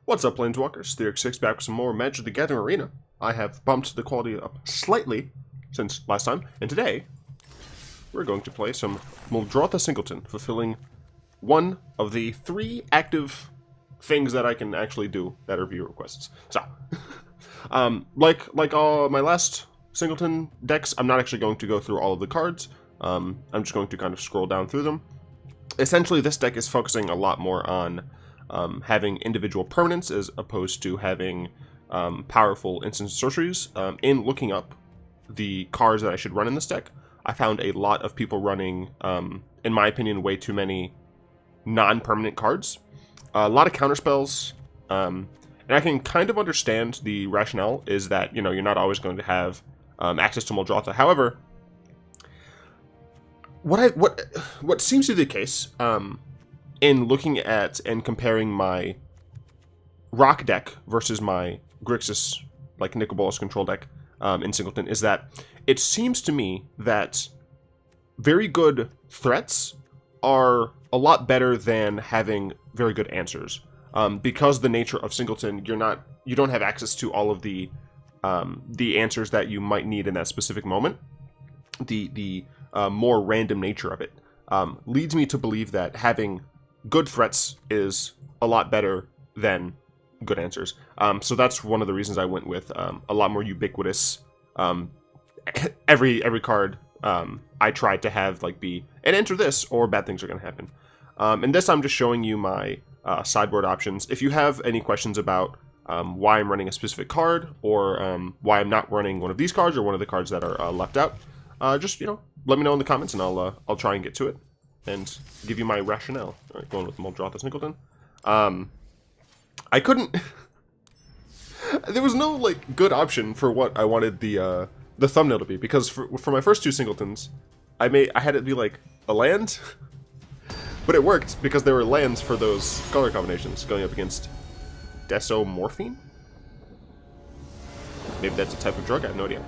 What's up, Planeswalkers? Theorix6 back with some more Magic the Gathering Arena. I have bumped the quality up slightly since last time, and today we're going to play some Muldrotha Singleton, fulfilling one of the 3 active things that I can actually do that are viewer requests. So, like all my last Singleton decks, I'm not actually going to go through all of the cards. I'm just going to kind of scroll down through them. Essentially, this deck is focusing a lot more on having individual permanents as opposed to having powerful instant sorceries. In looking up the cards that I should run in this deck, I found a lot of people running, in my opinion, way too many non-permanent cards. A lot of counterspells, and I can kind of understand the rationale is that, you know, you're not always going to have access to Muldrotha. However, what seems to be the case, in looking at and comparing my Rock deck versus my Grixis, like Nicol Bolas control deck in Singleton, is that it seems to me that very good threats are a lot better than having very good answers. Because the nature of Singleton, you don't have access to all of the answers that you might need in that specific moment. The more random nature of it leads me to believe that having good threats is a lot better than good answers. So that's one of the reasons I went with a lot more ubiquitous. Every card I tried to have like be and enter this or bad things are going to happen. And this I'm just showing you my sideboard options. If you have any questions about why I'm running a specific card or why I'm not running one of these cards or one of the cards that are left out, just let me know in the comments and I'll try and get to it and give you my rationale. All right, going with Muldrotha Singleton. I couldn't. There was no like good option for what I wanted the thumbnail to be, because for my first 2 Singletons, I had it be like a land, but it worked because there were lands for those color combinations going up against Desomorphine. Maybe that's a type of drug. I have no idea.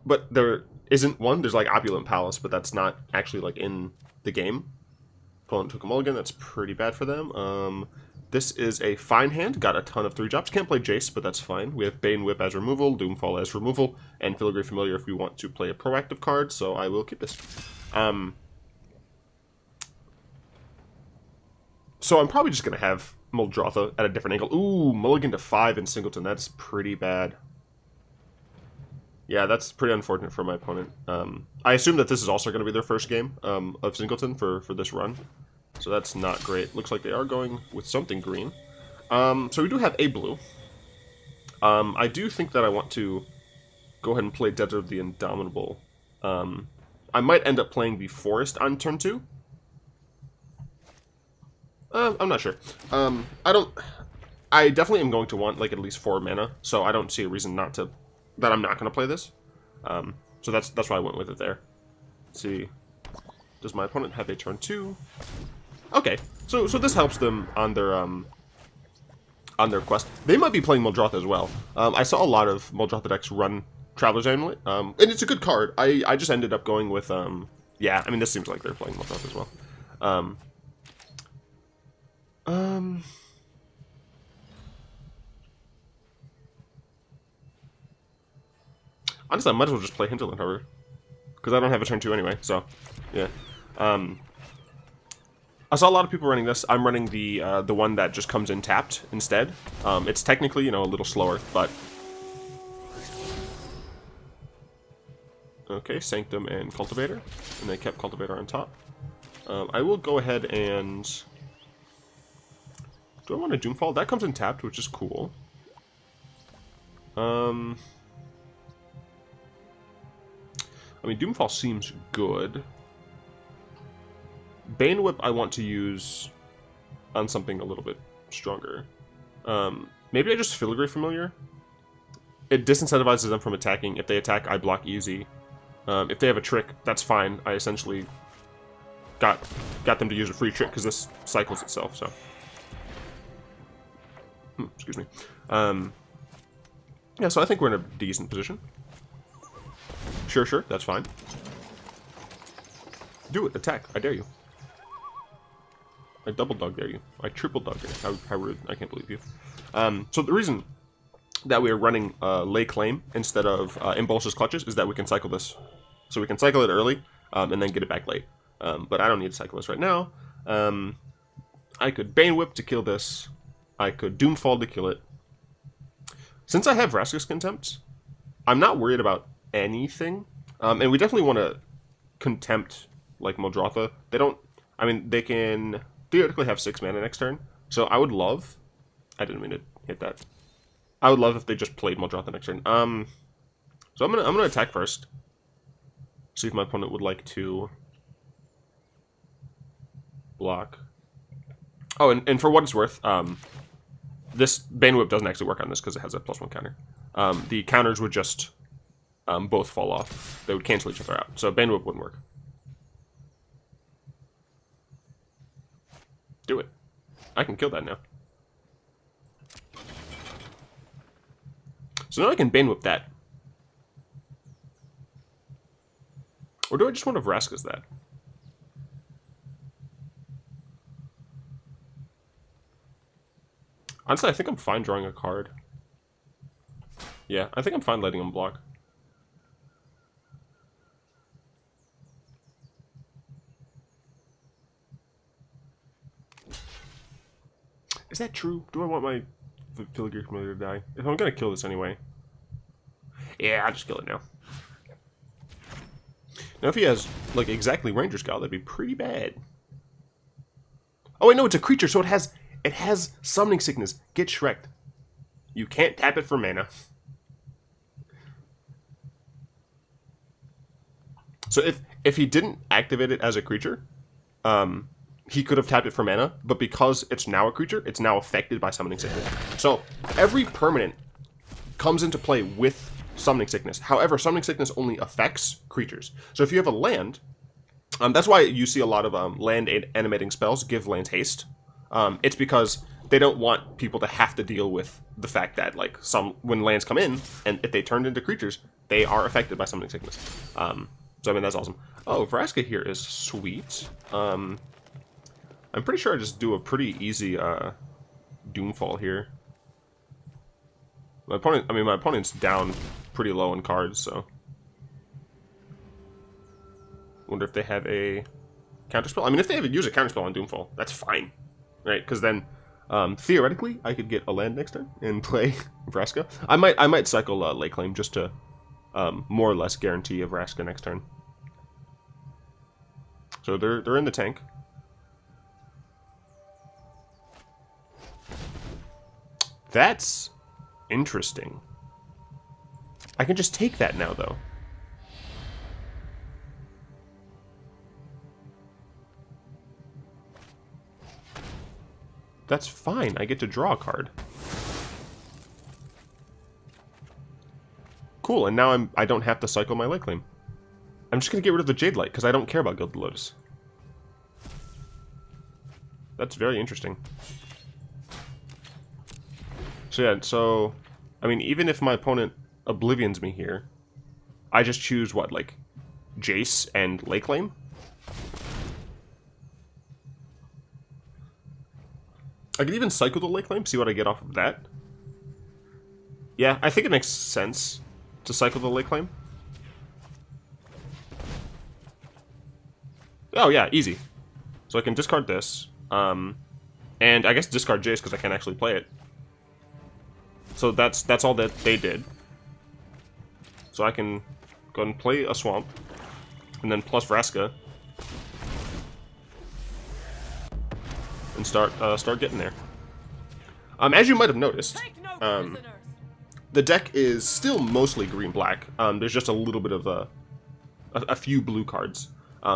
But there isn't one. There's like Opulent Palace, but that's not actually like in the game. Opponent took a mulligan. That's pretty bad for them. This is a fine hand. Got a ton of 3-drops. Can't play Jace, but that's fine. We have Bane Whip as removal, Doomfall as removal, and Filigree Familiar if we want to play a proactive card, so I will keep this. So I'm probably just going to have Muldrotha at a different angle. Ooh, mulligan to 5 in Singleton. That's pretty bad. Yeah, that's pretty unfortunate for my opponent. I assume that this is also going to be their first game of Singleton for this run. So that's not great. Looks like they are going with something green. So we do have a blue. I do think that I want to go ahead and play Desert of the Indomitable. I might end up playing the Forest on turn 2. I'm not sure. I definitely am going to want like at least 4 mana, so I don't see a reason that I'm not going to play this. So that's why I went with it there. Let's see. Does my opponent have a turn 2? Okay, so this helps them on their quest. They might be playing Muldrotha as well. I saw a lot of Muldrotha decks run Traveler's Amulet, and it's a good card. I just ended up going with yeah. I mean, this seems like they're playing Muldrotha as well. Honestly, I might as well just play Hinterland Harbor, because I don't have a turn 2 anyway, so, yeah. I saw a lot of people running this. I'm running the one that just comes in tapped instead. It's technically, a little slower, but... Okay, Sanctum and Cultivator, and they kept Cultivator on top. I will go ahead and... Do I want a Doomfall? That comes in tapped, which is cool. I mean, Doomfall seems good. Bane Whip I want to use on something a little bit stronger. Maybe I just Filigree Familiar. It disincentivizes them from attacking. If they attack, I block easy. If they have a trick, that's fine. I essentially got them to use a free trick because this cycles itself, so... excuse me. Yeah, so I think we're in a decent position. Sure, that's fine. Do it, attack, I dare you. I double dog dare you. I triple dog dare you. How rude. I can't believe you. So the reason that we are running Lay Claim instead of Impulse's Clutches is that we can cycle this. So we can cycle it early and then get it back late. But I don't need to cycle this right now. I could Bane Whip to kill this. I could Doomfall to kill it. Since I have Vraska's Contempt, I'm not worried about anything. And we definitely want to Contempt like Muldrotha. They don't... I mean, they can theoretically have 6 mana next turn. So I would love... I didn't mean to hit that. I would love if they just played Muldrotha next turn. So I'm gonna attack first. See if my opponent would like to block. Oh, and for what it's worth, this Bane Whip doesn't actually work on this because it has a +1 counter. The counters would just both fall off. They would cancel each other out. So Bane Whip wouldn't work. Do it. I can kill that now. So now I can Bane Whip that. Or do I just want to Vraska's that? Honestly, I think I'm fine drawing a card. Yeah, I think I'm fine letting him block. Is that true? Do I want my Filigree Familiar to die? If I'm gonna kill this anyway. Yeah, I'll just kill it now. Now if he has, like, exactly Ranger Scout, that'd be pretty bad. Oh wait, no, it's a creature, so it has Summoning Sickness. Get Shrek'd. You can't tap it for mana. So if he didn't activate it as a creature, he could have tapped it for mana, but because it's now a creature, it's now affected by Summoning Sickness. So every permanent comes into play with Summoning Sickness. However, Summoning Sickness only affects creatures. So if you have a land, that's why you see a lot of land animating spells give lands haste. It's because they don't want people to have to deal with the fact that, like, when lands come in, and if they turn into creatures, they are affected by Summoning Sickness. So, I mean, that's awesome. Oh, Vraska here is sweet. I'm pretty sure I just do a pretty easy Doomfall here. My opponent's down pretty low in cards, so... Wonder if they have a counterspell. I mean, if they use a counterspell on Doomfall, that's fine. Right? Because then, theoretically, I could get a land next turn and play Vraska. I might cycle Lay Claim just to more or less guarantee a Vraska next turn. So they're in the tank. That's interesting. I can just take that now, though. That's fine. I get to draw a card. Cool, and now I don't have to cycle my Lay Claim. I'm just gonna get rid of the Jade Light because I don't care about Gilded Lotus. That's very interesting. So yeah, so I mean, even if my opponent Oblivions me here, I just choose what, like Jace and Lay Claim? I could even cycle the Lay Claim, see what I get off of that. Yeah, I think it makes sense to cycle the Lay Claim. Oh yeah, easy. So I can discard this, and I guess discard Jace because I can't actually play it. So that's all that they did. So I can go and play a Swamp, and then plus Vraska, and start getting there. As you might have noticed, the deck is still mostly green-black. There's just a little bit of a few blue cards.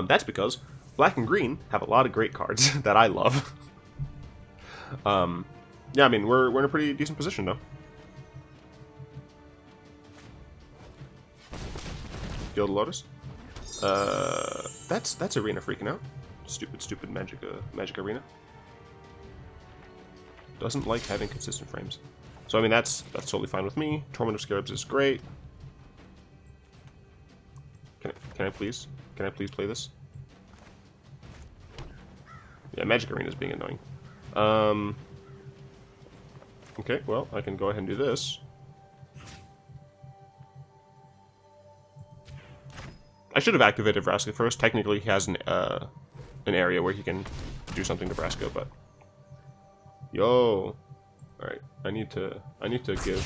That's because black and green have a lot of great cards that I love. Yeah, I mean, we're in a pretty decent position, though. Gilded Lotus. That's Arena freaking out. Stupid Magic Arena. Doesn't like having consistent frames. So I mean that's totally fine with me. Torment of Scarabs is great. Can I please play this? Yeah, Magic Arena is being annoying. Okay, well, I can go ahead and do this. I should have activated Vraska first. Technically, he has an area where he can do something to Vraska, but... Yo! Alright, I need to give...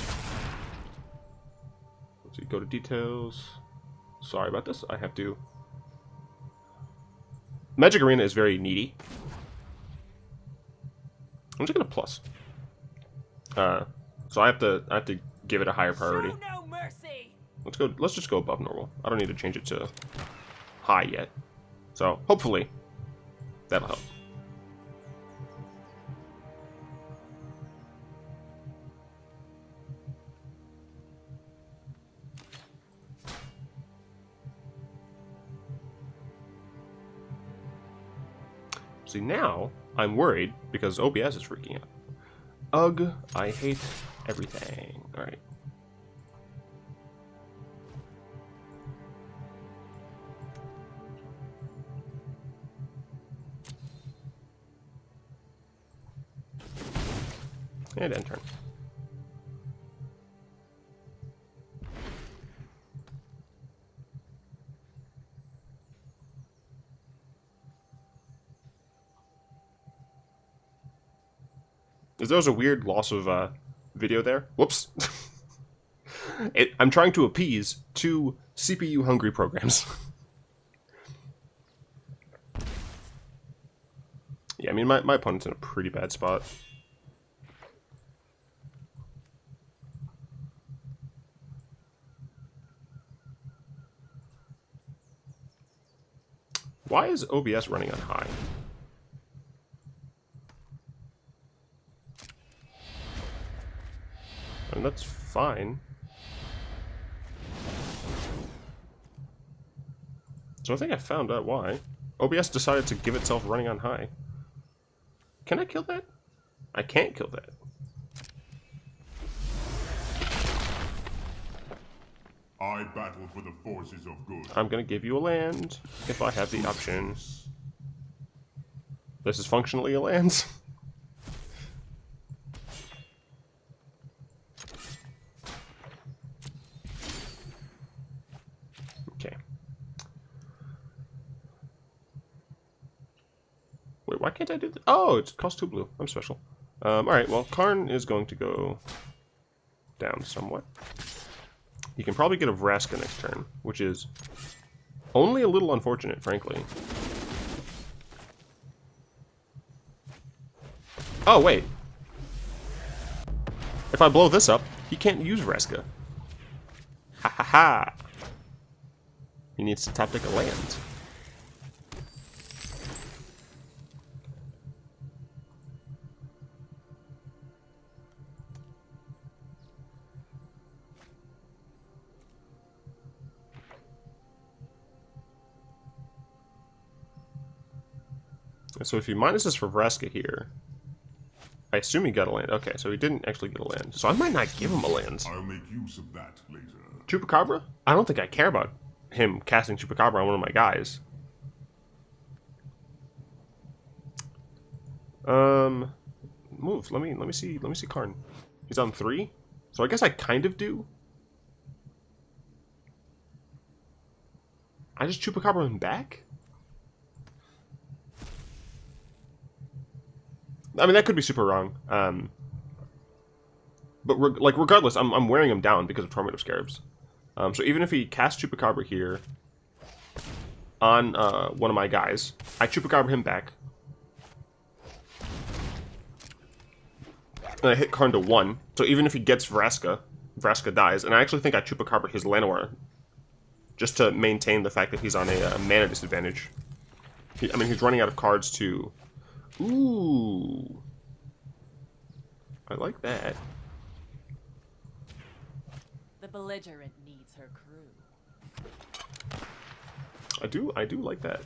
Let's see, go to details. Sorry about this, I have to... Magic Arena is very needy. I'm just gonna plus. So I have to give it a higher priority. Show no mercy. Let's just go above normal. I don't need to change it to high yet. So hopefully that'll help. See, now I'm worried because OBS is freaking out. Ugh, I hate everything. Alright. And end turn. There was a weird loss of video there. Whoops. I'm trying to appease two CPU-hungry programs. Yeah, I mean, my opponent's in a pretty bad spot. Why is OBS running on high? I mean, that's fine. So I think I found out why. OBS decided to give itself running on high. Can I kill that? I can't kill that. I battle for the forces of good. I'm gonna give you a land if I have the option. This is functionally a land. Okay. Wait, why can't I do this? Oh, it costs 2 blue. I'm special. Alright, well, Karn is going to go down somewhat. You can probably get a Vraska next turn, which is only a little unfortunate, frankly. Oh, wait. If I blow this up, he can't use Vraska. Ha ha ha! He needs to top deck a land. So if he minuses for Vraska here, I assume he got a land. Okay, so he didn't actually get a land. So I might not give him a land. I'll make use of that later. Chupacabra? I don't think I care about him casting Chupacabra on one of my guys. Move. Let me see Karn. He's on 3? So I guess I kind of do. I just Chupacabra him back? I mean, that could be super wrong. But regardless, I'm wearing him down because of Torment of Scarabs. So even if he casts Chupacabra here on one of my guys, I Chupacabra him back. And I hit Karn to 1. So even if he gets Vraska, Vraska dies. And I actually think I Chupacabra his Llanowar just to maintain the fact that he's on a mana disadvantage. I mean, he's running out of cards to... Ooh. I like that. The belligerent needs her crew. I do like that.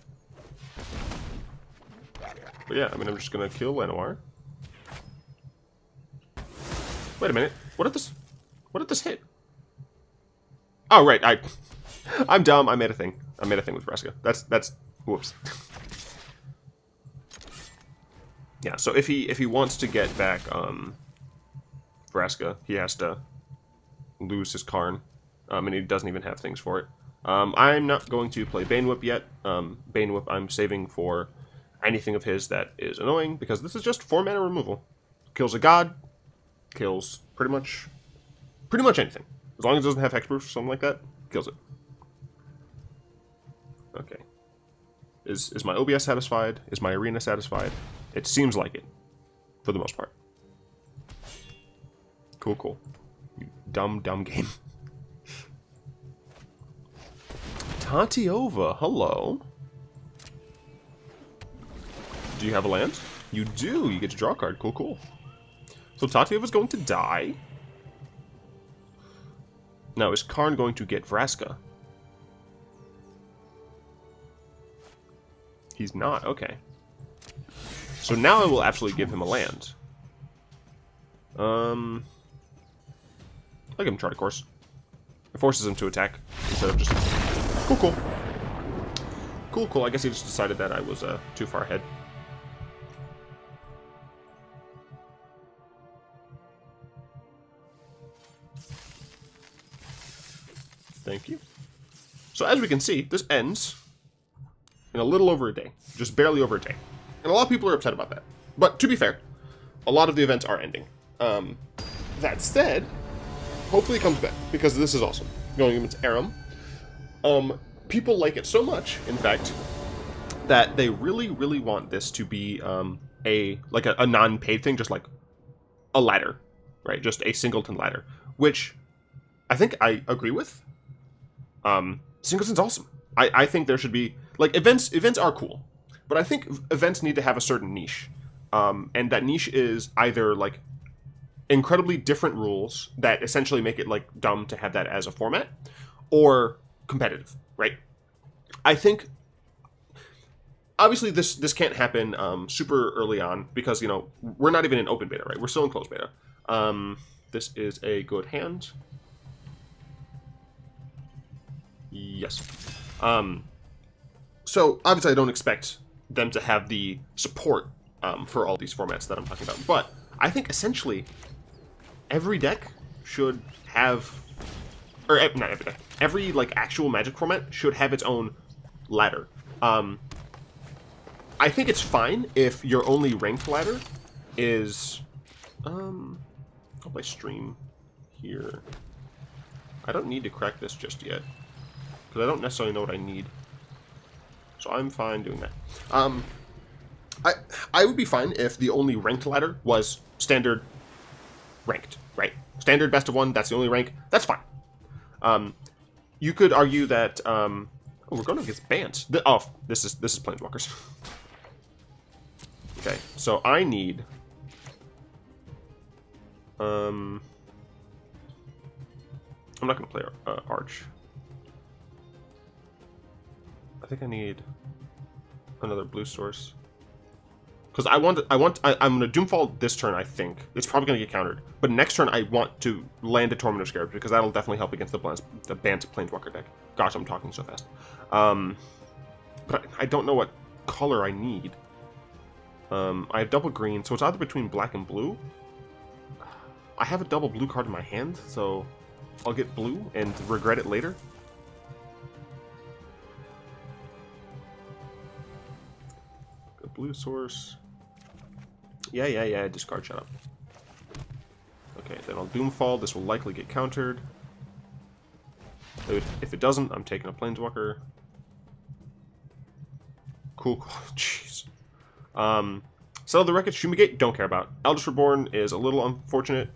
But yeah, I mean, I'm just gonna kill Llanowar. Wait a minute. What did this hit? Oh right, I'm dumb. I made a thing. I made a thing with Vraska. That's whoops. Yeah, so if he wants to get back Vraska, he has to lose his Karn, and he doesn't even have things for it. I'm not going to play Bane Whip yet. Bane Whip I'm saving for anything of his that is annoying, because this is just 4 mana removal. Kills a god, kills pretty much anything. As long as it doesn't have hexproof or something like that, kills it. Okay. Is my OBS satisfied? Is my arena satisfied? It seems like it, for the most part. Cool, cool. You dumb game. Tatiova, hello. Do you have a land? You do. You get to draw a card. Cool, cool. So Tatiova's going to die. Now, is Karn going to get Vraska? He's not. Okay. So now I will absolutely give him a land. I'll give him Chart Course. It forces him to attack instead of just... Cool, cool. Cool, cool. I guess he just decided that I was too far ahead. Thank you. So as we can see, this ends in a little over a day. Just barely over a day. And a lot of people are upset about that. But to be fair, a lot of the events are ending. That said, hopefully it comes back, because this is awesome. Going into Aram. People like it so much, in fact, that they really, really want this to be a non-paid thing, just like a ladder, right? Just a Singleton ladder, which I think I agree with. Singleton's awesome. I think there should be, like, events are cool, but I think events need to have a certain niche. And that niche is either, like, incredibly different rules that essentially make it, like, dumb to have that as a format, or competitive, right? I think, obviously, this can't happen super early on, because, you know, we're not even in open beta, right? We're still in closed beta. This is a good hand. Yes. So, obviously, I don't expect them to have the support for all these formats that I'm talking about. But I think, essentially, every deck should have... Or, not every deck. Every, like, actual Magic format should have its own ladder. I think it's fine if your only ranked ladder is... I'll play stream here. I don't need to crack this just yet, because I don't necessarily know what I need. So I'm fine doing that. I would be fine if the only ranked ladder was standard ranked, right? Standard best of one, that's the only rank. That's fine. You could argue that oh, we're going against Bant. This is Planeswalkers. Okay, so I need I'm not going to play Arch. I think I need another blue source, because I'm going to Doomfall this turn. I think it's probably going to get countered, but next turn I want to land a Torment of Scarabs, because that'll definitely help against the Bant Planeswalker deck. Gosh, I'm talking so fast. But I don't know what color I need. I have double green, so it's either between black and blue. I have a double blue card in my hand, so I'll get blue and regret it later. A blue source. Yeah, discard, shut up. Okay, then I'll Doomfall. This will likely get countered. If it doesn't, I'm taking a Planeswalker. Cool. Jeez. Settle the Wreckage, Fumigate, don't care about. Eldritch Reborn is a little unfortunate.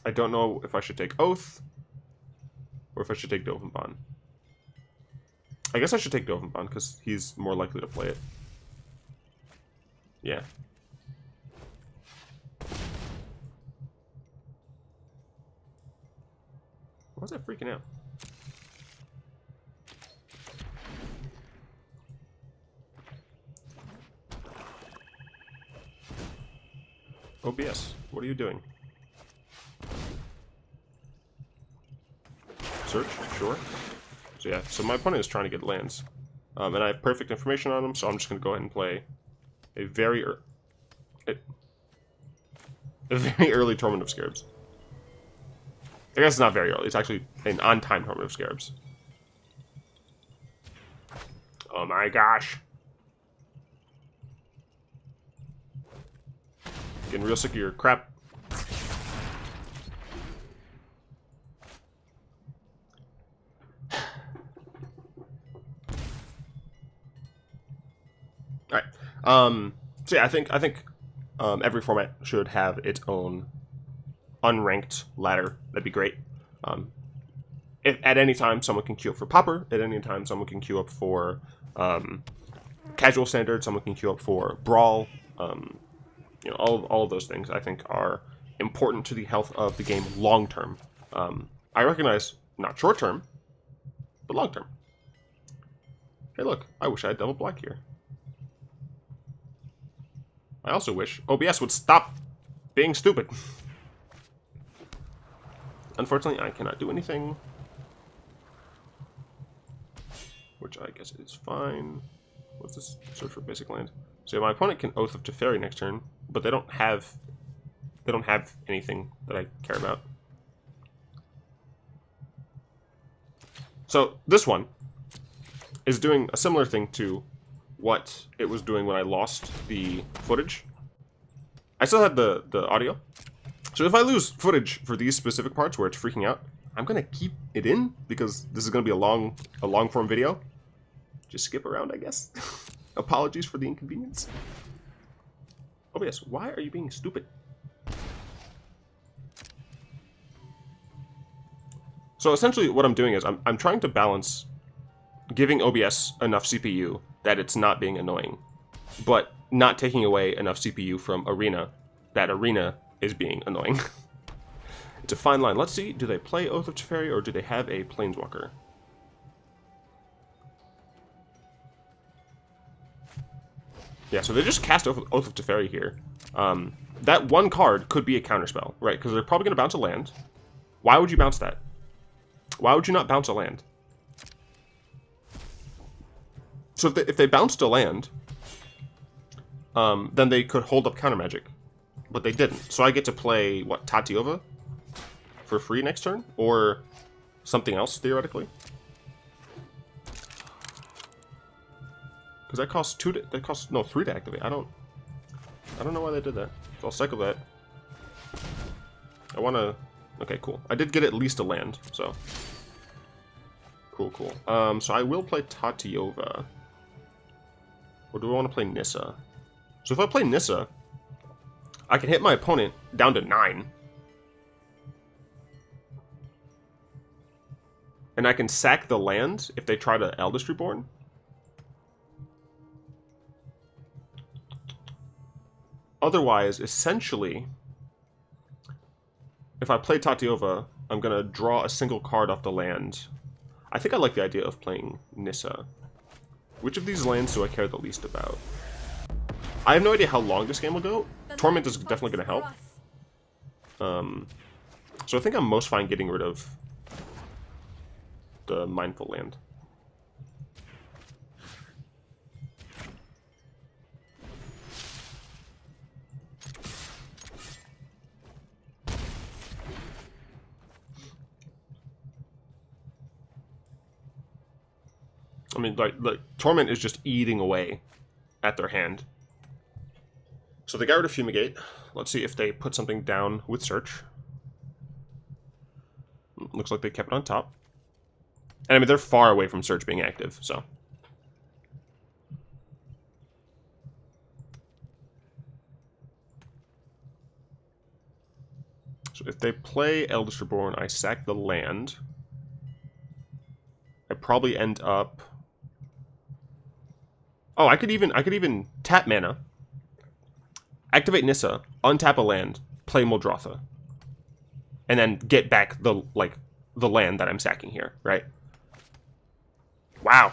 I don't know if I should take Oath, or if I should take Dovin. I guess I should take Dovin, because he's more likely to play it. Yeah. Why is that freaking out? OBS, what are you doing? Search, sure. So yeah, so my opponent is trying to get lands. And I have perfect information on them, so I'm just going to go ahead and play a very early Torment of Scarabs. I guess it's not very early. It's actually an on-time Torment of Scarabs. Oh my gosh. Getting real sick of your crap. Alright. So yeah, I think every format should have its own unranked ladder. That'd be great. If at any time someone can queue up for Pauper, at any time someone can queue up for Casual Standard, someone can queue up for Brawl. You know, all of those things I think are important to the health of the game long term. I recognize not short term, but long term. Hey, look! I wish I had double black here. I also wish OBS would stop being stupid. Unfortunately, I cannot do anything, which I guess is fine. What's this? Search for basic land. So my opponent can Oath of Teferi next turn, but they don't have anything that I care about. So this one is doing a similar thing to what it was doing when I lost the footage. I still had the audio. So if I lose footage for these specific parts where it's freaking out, I'm gonna keep it in because this is gonna be a long form video. Just skip around, I guess. Apologies for the inconvenience. OBS, why are you being stupid? So essentially what I'm doing is I'm trying to balance giving OBS enough CPU that it's not being annoying, but not taking away enough CPU from Arena that Arena is being annoying. It's a fine line. Let's see, do they play Oath of Teferi or do they have a Planeswalker? Yeah, so they just cast Oath of Teferi here. That one card could be a counterspell, right? Because they're probably going to bounce a land. Why would you bounce that? Why would you not bounce a land? So if they bounced a land, then they could hold up counter magic. But they didn't. So I get to play, what, Tatiova? For free next turn? Or something else, theoretically? Because that costs three to activate. I don't know why they did that. So I'll cycle that. I wanna... Okay, cool. I did get at least a land, so... Cool. So I will play Tatiova. Or do I want to play Nissa? So if I play Nissa, I can hit my opponent down to 9. And I can sack the land if they try to Eldest Reborn. Otherwise, essentially, if I play Tatiova, I'm going to draw a single card off the land. I think I like the idea of playing Nissa. Which of these lands do I care the least about? I have no idea how long this game will go. Torment is definitely going to help. So I think I'm most fine getting rid of the Mindful land. I mean, like Torment is just eating away at their hand. So they got rid of Fumigate. Let's see if they put something down with Search. Looks like they kept it on top. And I mean, they're far away from Search being active, so. So if they play Eldest Reborn, I sack the land. I probably end up... Oh, I could even tap mana, activate Nissa, untap a land, play Muldrotha, and then get back the land that I'm sacking here, right? Wow.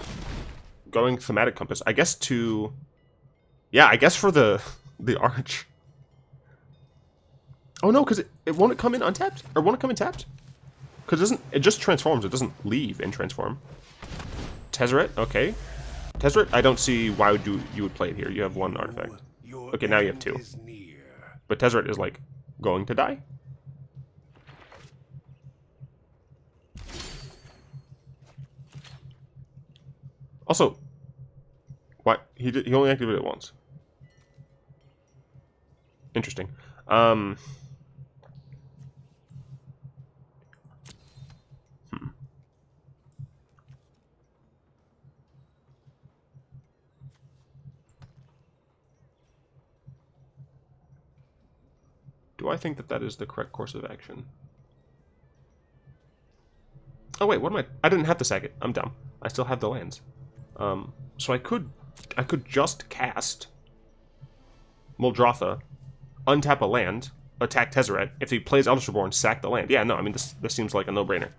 Going Thematic Compass. I guess to... Yeah, I guess for the Arch. Oh no, because it won't come in untapped? Or won't it come in tapped? Because it just transforms, it doesn't leave in transform. Tezzeret, okay. Tezzeret, I don't see why you would play it here. You have one artifact. Okay, now you have two. But Tezzeret is, like, going to die? Also, what? He only activated it once. Interesting. Do I think that that is the correct course of action? Oh wait, what am I? I didn't have to sack it. I'm dumb. I still have the lands. So I could just cast Muldrotha, untap a land, attack Tezzeret. If he plays Eldritch Reborn, sack the land. Yeah, no, I mean this seems like a no-brainer.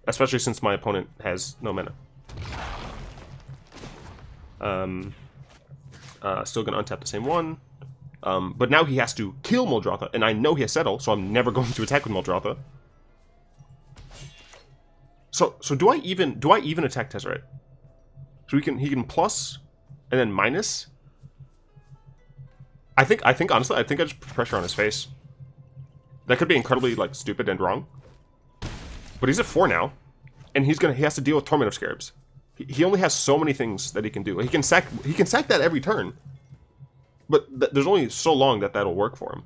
Especially since my opponent has no mana. Still gonna untap the same one. But now he has to kill Muldrotha, and I know he has Settle, so I'm never going to attack with Muldrotha. So do I even attack Tezzeret? So he can plus and then minus. I think honestly I just put pressure on his face. That could be incredibly like stupid and wrong. But he's at 4 now, and he has to deal with Torment of Scarabs. He only has so many things that he can do. He can sack that every turn. But there's only so long that that'll work for him.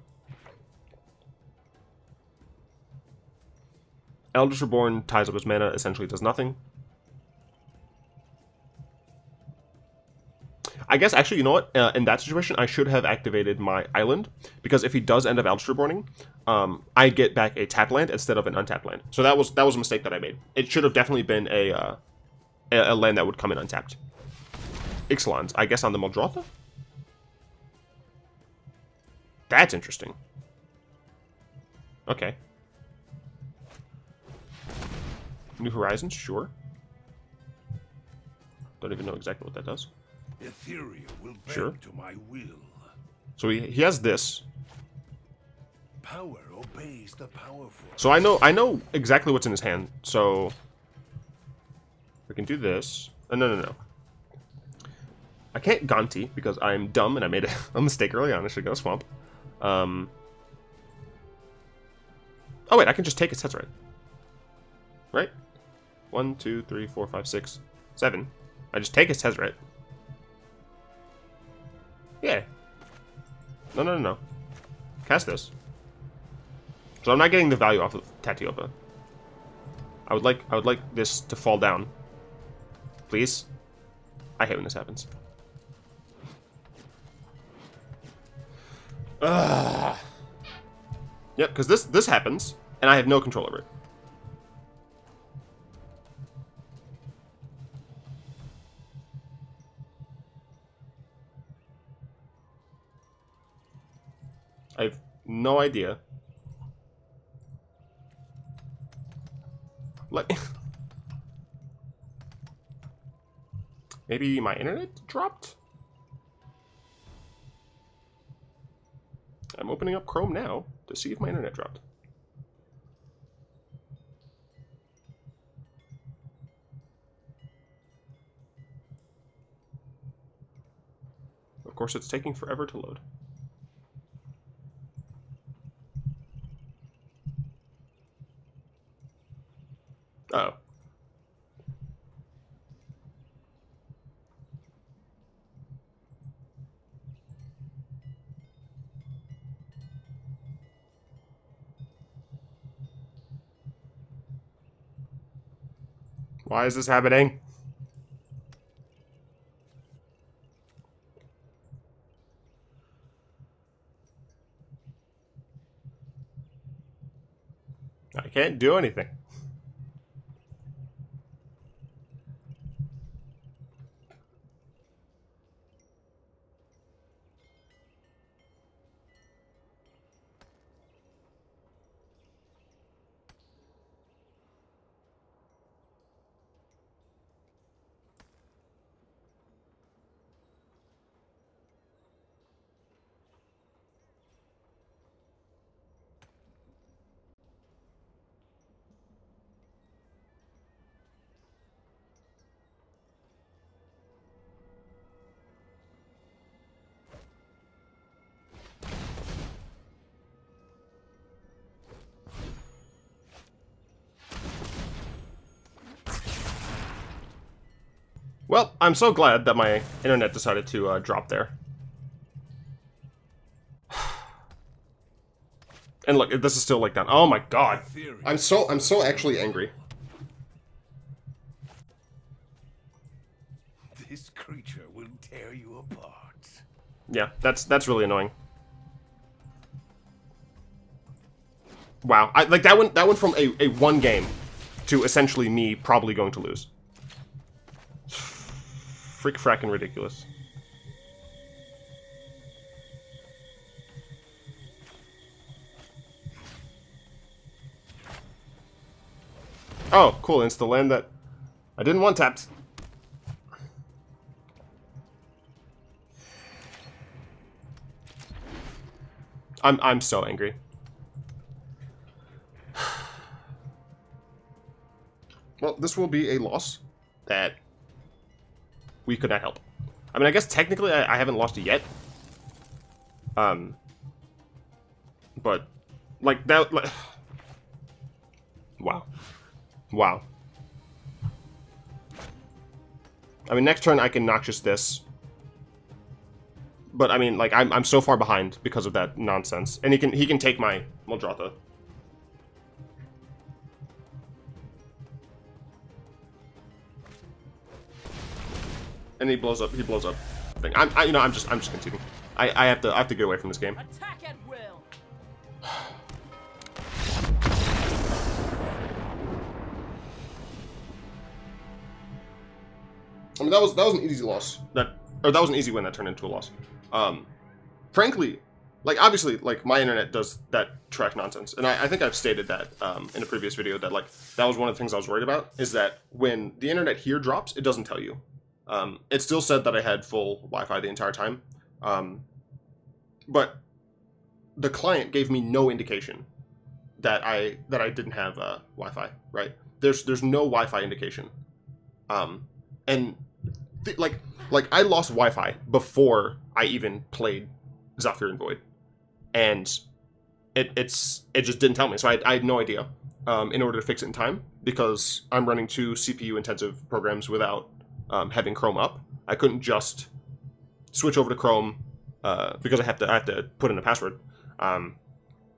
Eldritch Reborn ties up his mana, essentially does nothing. I guess, actually, you know what? In that situation, I should have activated my island, because if he does end up Eldritch Reborning, I get back a tap land instead of an untapped land. So that was a mistake that I made. It should have definitely been a land that would come in untapped. Ixalan's, I guess, on the Muldrotha? That's interesting. Okay. New Horizons, sure. Don't even know exactly what that does. Ethereal will bend Sure. to my will. So he has this. Power obeys the powerful. So I know exactly what's in his hand. So we can do this. No. I can't Ganti because I'm dumb and I made a mistake early on. I should go Swamp. Oh wait, I can just take his Tezzeret. Right? 1, 2, 3, 4, 5, 6, 7. I just take his Tezzeret. Yeah. No. Cast this. So I'm not getting the value off of Tatiopa. I would like this to fall down. Please. I hate when this happens. Ugh. Yep, because this happens, and I have no control over it. I have no idea. Like, maybe my internet dropped? I'm opening up Chrome now to see if my internet dropped. Of course, it's taking forever to load. Uh-oh. Why is this happening? I can't do anything. Well, I'm so glad that my internet decided to drop there. And look, this is still like down. Oh my god. I'm so actually angry. This creature will tear you apart. Yeah, that's really annoying. Wow, like that went from a one game to essentially me probably going to lose. Freak frackin' ridiculous. Oh, cool, it's the land that I didn't want tapped. I'm so angry. Well, this will be a loss that we could not help. I mean, I guess technically I haven't lost it yet. But like that. Like, wow. Wow. I mean, next turn I can Noxious this. But I mean, like I'm so far behind because of that nonsense, and he can take my Muldrotha. And he blows up. He blows up. Thing. I'm just conceding. I have to get away from this game. Attack at will. I mean, that was an easy loss. That was an easy win that turned into a loss. Frankly, like obviously, like my internet does that trash nonsense, and I think I've stated that in a previous video that like that was one of the things I was worried about is that when the internet here drops, it doesn't tell you. It still said that I had full Wi-Fi the entire time, but the client gave me no indication that I didn't have Wi-Fi. Right? There's no Wi-Fi indication, and like I lost Wi-Fi before I even played Zhalfirin Void, and it just didn't tell me. So I had no idea. In order to fix it in time, because I'm running 2 CPU intensive programs without having Chrome up, I couldn't just switch over to Chrome because I have to put in a password. I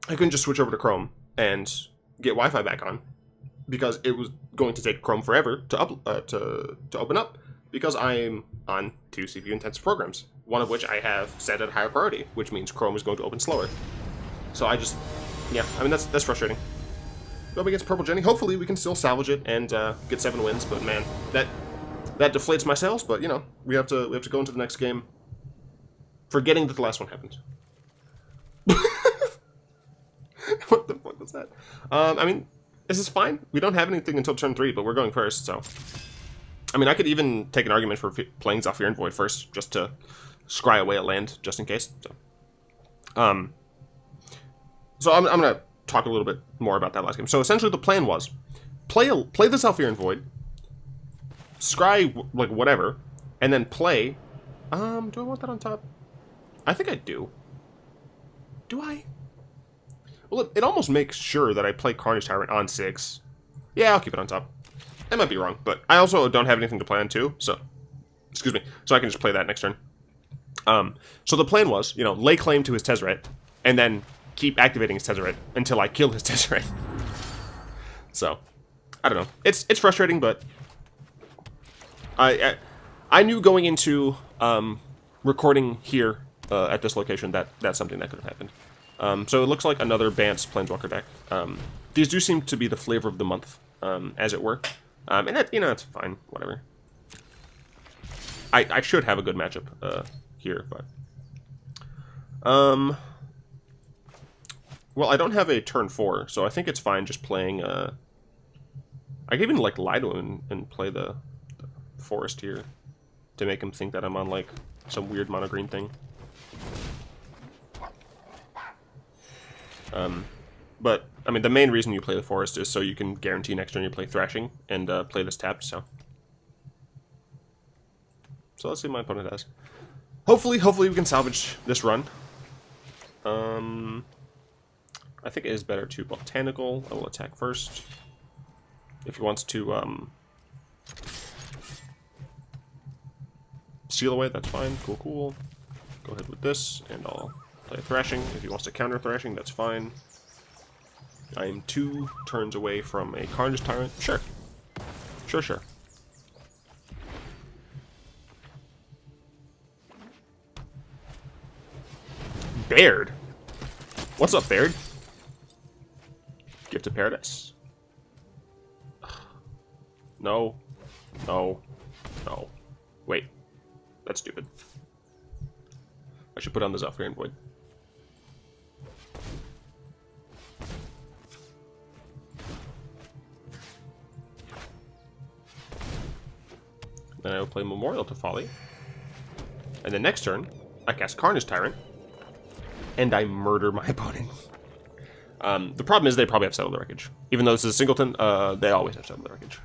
couldn't just switch over to Chrome and get Wi-Fi back on because it was going to take Chrome forever to open up because I'm on 2 CPU intensive programs, one of which I have set at higher priority, which means Chrome is going to open slower. So yeah, I mean that's frustrating. Go up against Purple Jenny. Hopefully we can still salvage it and get 7 wins, but man, that deflates my sails, but you know, we have to go into the next game forgetting that the last one happened. What the fuck was that? I mean, this is fine. We don't have anything until turn 3, but we're going first, so I mean, I could even take an argument for playing Zhalfirin Void first, just to scry away a land, just in case. So I'm gonna talk a little bit more about that last game. So essentially, the plan was play the Zhalfirin Void, scry like whatever, and then play. Do I want that on top? I think I do. Do I? Well, it almost makes sure that I play Carnage Tyrant on 6. Yeah, I'll keep it on top. I might be wrong, but I also don't have anything to play on 2, so excuse me. So I can just play that next turn. So the plan was, you know, lay claim to his Tezzeret, and then keep activating his Tezzeret until I kill his Tezzeret. So I don't know. It's frustrating, but I knew going into recording here at this location that that's something that could have happened. So it looks like another Bant Planeswalker deck. These do seem to be the flavor of the month, as it were. And that, you know, it's fine, whatever. I should have a good matchup here, but well, I don't have a turn 4, so I think it's fine just playing. I could even like lie to him and play the forest here to make him think that I'm on like some weird mono green thing. But I mean, the main reason you play the forest is so you can guarantee next turn you play Thrashing and play this tapped. So let's see what my opponent has. Hopefully we can salvage this run. I think it is better to Botanical. I will attack first. If he wants to Seal away, that's fine. Cool, cool. Go ahead with this, and I'll play a Thrashing. If he wants to counter Thrashing, that's fine. I am 2 turns away from a Carnage Tyrant. Sure. Sure, sure. Baird? What's up, Baird? Gift of Paradise. No. No. No. Wait. That's stupid. I should put on the Zhalfirin Void. Then I will play Memorial to Folly. And then next turn, I cast Carnage Tyrant. And I murder my opponent. The problem is they probably have Settled the Wreckage. Even though this is a Singleton, they always have Settled the Wreckage.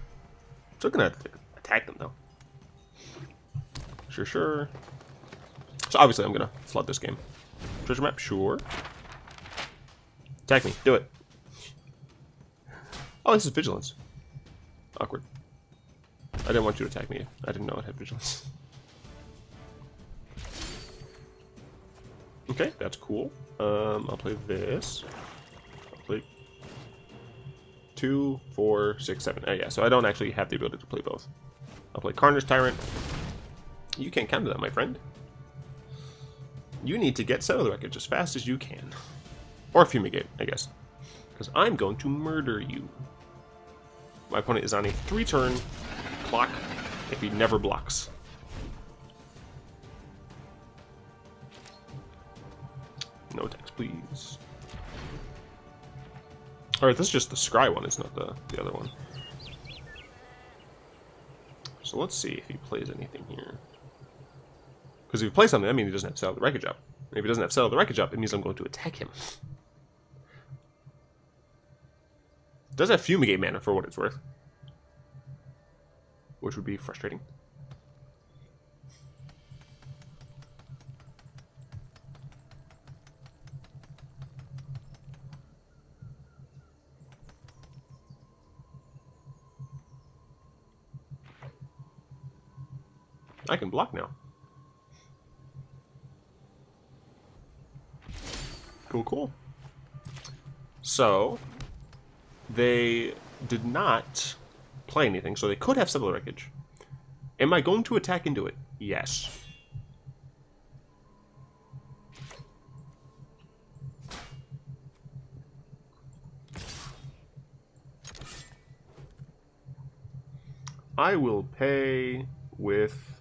Still gonna attack them, though. Sure, sure. So obviously I'm gonna flood this game. Treasure map, sure. Attack me, do it. Oh, this is Vigilance. Awkward. I didn't want you to attack me. I didn't know it had Vigilance. Okay, that's cool. I'll play this. I'll play 2, 4, 6, 7. Oh yeah, so I don't actually have the ability to play both. I'll play Carnage Tyrant. You can't counter that, my friend. You need to get Settle the Wreckage as fast as you can. Or Fumigate, I guess. Because I'm going to murder you. My opponent is on a 3-turn clock if he never blocks. No attacks, please. Alright, this is just the Scry one, it's not the other one. So let's see if he plays anything here. Because if he plays something, that means he doesn't have Settle the Wreckage up. And if he doesn't have Settle the Wreckage up, it means I'm going to attack him. Does have Fumigate mana for what it's worth. Which would be frustrating. I can block now. Cool, cool. So, they did not play anything, so they could have Settle the Wreckage. Am I going to attack into it? Yes. I will pay with...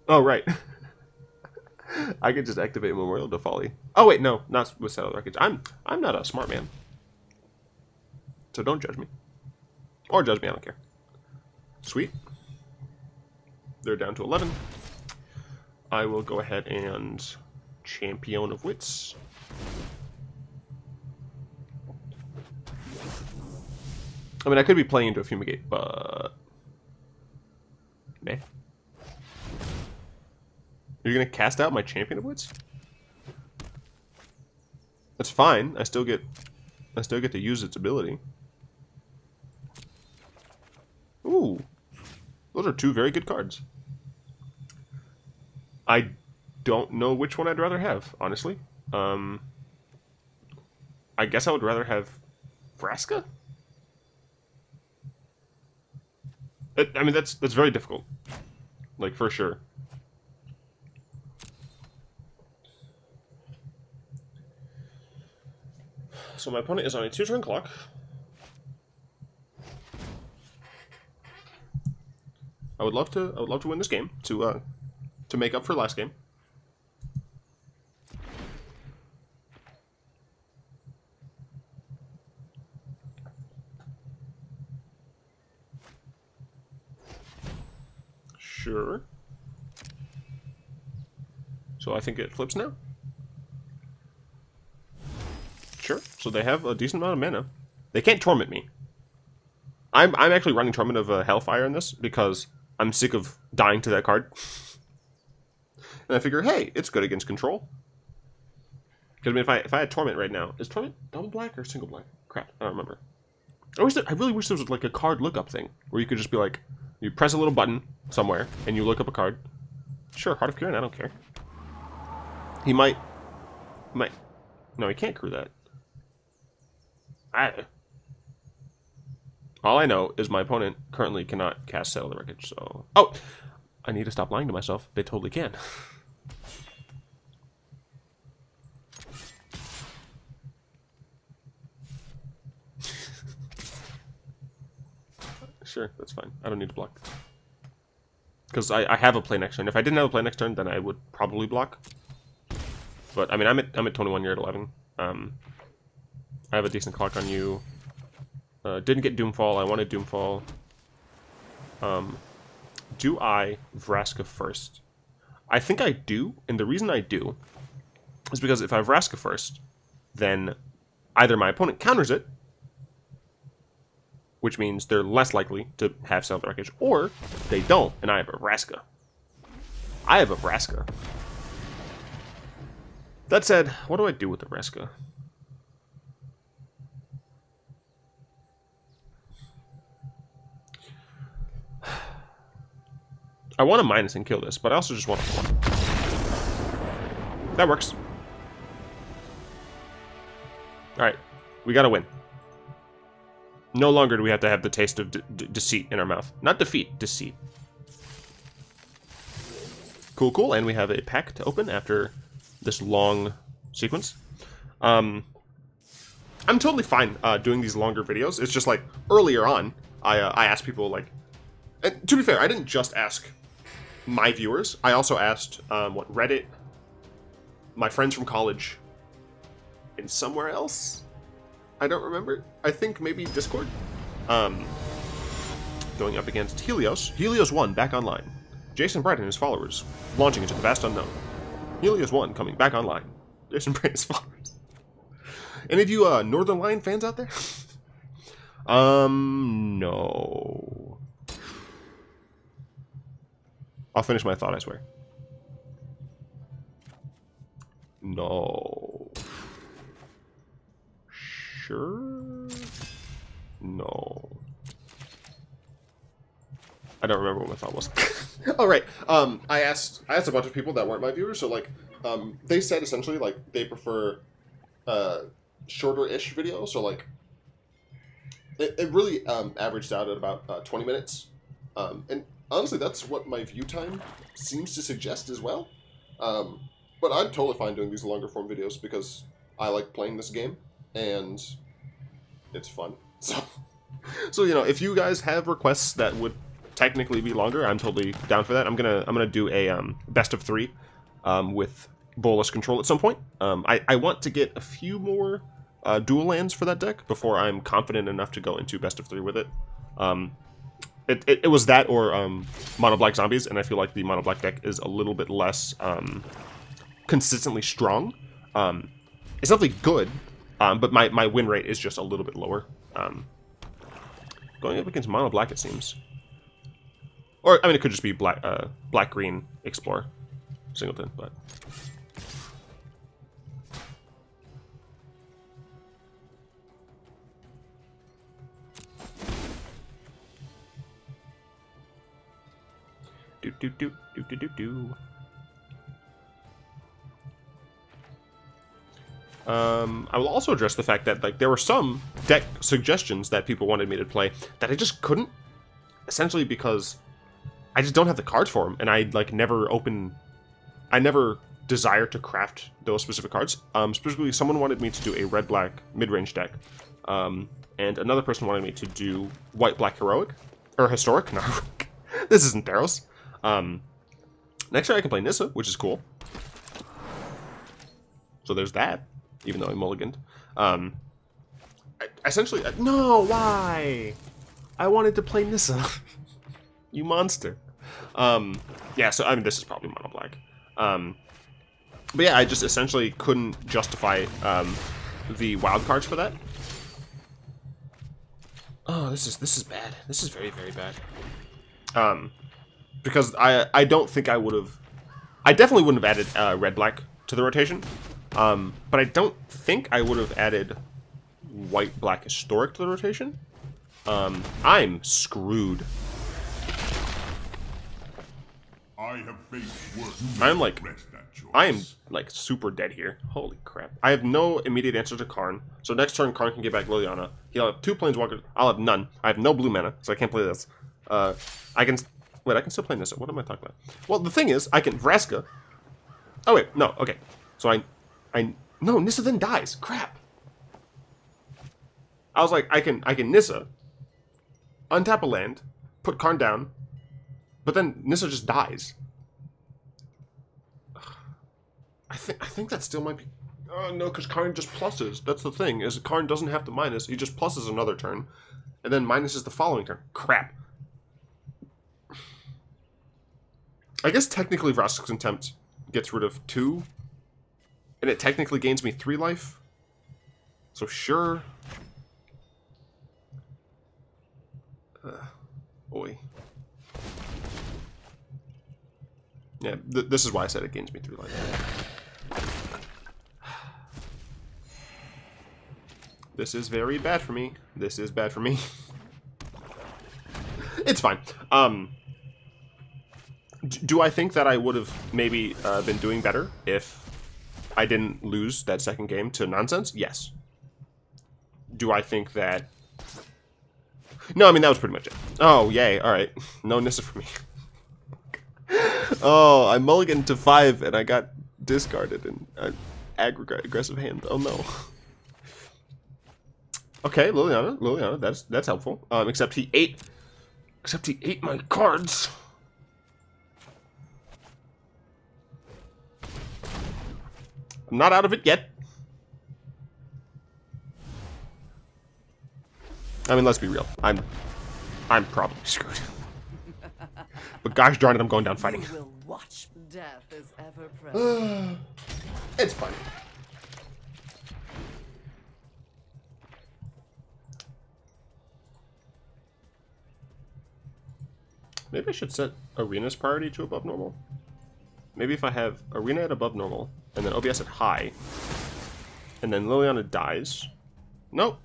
Oh, right. I could just activate Memorial to Folly. Oh, wait, no. Not with Settle the Wreckage. I'm not a smart man. So don't judge me. Or judge me, I don't care. Sweet. They're down to 11. I will go ahead and Champion of Wits. I mean, I could be playing into a Fumigate, but... Meh. You're gonna cast out my Champion of Wits? That's fine. I still get to use its ability. Ooh. Those are 2 very good cards. I don't know which one I'd rather have, honestly. I guess I would rather have Vraska? I mean, that's very difficult. Like, for sure. So my opponent is on a 2-turn clock. I would love to win this game to make up for last game. Sure. So I think it flips now. Sure. So they have a decent amount of mana. They can't torment me. I'm actually running Torment of Hellfire in this because I'm sick of dying to that card. And I figure, hey, it's good against control. Because I mean, if I had Torment right now, is Torment double black or single black? Crap, I don't remember. I really wish there was like a card lookup thing where you could just be like, You press a little button somewhere, and you look up a card. Sure, Heart of Kieran, I don't care. He might... No, he can't crew that. All I know is my opponent currently cannot cast Settle the Wreckage, so... Oh! I need to stop lying to myself. They totally can. Sure, that's fine. I don't need to block. Because I have a play next turn. If I didn't have a play next turn, then I would probably block. But, I mean, I'm at 21, you're at 11. I have a decent clock on you. Didn't get Doomfall. I wanted Doomfall. Do I Vraska first? I think I do, and the reason I do is because if I Vraska first, then either my opponent counters it, which means they're less likely to have Settle the Wreckage, or they don't, and I have a Vraska. I have a Vraska. That said, what do I do with the Vraska? I want to minus and kill this, but I also just want to... That works. Alright, we gotta win. No longer do we have to have the taste of deceit in our mouth. Not defeat, deceit. Cool, cool, and we have a pack to open after this long sequence. I'm totally fine doing these longer videos. It's just like, earlier on, I asked people, like... And to be fair, I didn't just ask my viewers. I also asked, Reddit, my friends from college, and somewhere else? I don't remember. I think maybe Discord. Going up against Helios. Helios 1 back online. Jason Bright and his followers launching into the vast unknown. Helios 1 coming back online. Jason Bright and his followers. Any of you Northern Lion fans out there? No. I'll finish my thought, I swear. No. Sure? No. I don't remember what my thought was. Oh, right. I asked a bunch of people that weren't my viewers, so, like, they said essentially, like, they prefer shorter-ish videos, so, like, it really averaged out at about 20 minutes. And honestly, that's what my view time seems to suggest as well. But I'm totally fine doing these longer form videos because I like playing this game and it's fun. So you know, if you guys have requests that would technically be longer, I'm totally down for that. I'm gonna do a best of 3 with Bolas control at some point. I want to get a few more dual lands for that deck before I'm confident enough to go into best of 3 with it. It was that or mono black zombies, and I feel like the mono black deck is a little bit less consistently strong. It's definitely good, but my win rate is just a little bit lower. Going up against mono black, it seems. Or I mean, it could just be black green Explorer Singleton, but. I will also address the fact that like there were some deck suggestions that people wanted me to play that I just couldn't, essentially because I just don't have the cards for them, and I like never desire to craft those specific cards. Specifically, someone wanted me to do a red-black mid-range deck, and another person wanted me to do white-black heroic or historic. No, this isn't Theros. Next turn I can play Nissa, which is cool. So there's that, even though I mulliganed. Essentially, no, why? I wanted to play Nissa. You monster. Yeah, so I mean, this is probably mono black. But yeah, I just essentially couldn't justify the wild cards for that. Oh, this is bad. This is very, very bad. Because I don't think I would have... I definitely wouldn't have added red-black to the rotation. But I don't think I would have added white-black historic to the rotation. I'm screwed. I have faced worse. I'm like, Regret that choice. I am like super dead here. Holy crap. I have no immediate answer to Karn. So next turn, Karn can get back Liliana. He'll have 2 Planeswalkers. I'll have none. I have no blue mana, so I can't play this. I can... Wait, I can still play Nissa. What am I talking about? Well, the thing is, I can Vraska. Oh, wait. No, okay. So no, Nissa then dies. Crap. I was like, I can Nissa, untap a land, put Karn down, but then Nissa just dies. I think that still might be... Oh, no, because Karn just pluses. That's the thing, is Karn doesn't have to minus. He just pluses another turn, and then minuses the following turn. Crap. I guess technically Vraska's Contempt gets rid of 2, and it technically gains me 3 life. So sure. Boy. Yeah, this is why I said it gains me 3 life. This is very bad for me. This is bad for me. It's fine. Do I think that I would have maybe been doing better if I didn't lose that second game to nonsense? Yes. Do I think that... No, I mean, that was pretty much it. Oh, yay. All right. No Nissa for me. Oh, I mulliganed to 5 and I got discarded in an aggressive hand. Oh, no. Okay, Liliana, that's helpful. Except he ate my cards. I'm not out of it yet. I mean, let's be real. I'm probably screwed. But gosh darn it, I'm going down fighting. You will watch. Death is ever present. It's fine. Maybe I should set Arena's priority to above normal. Maybe if I have Arena at above normal, and then OBS at high, and then Liliana dies. Nope.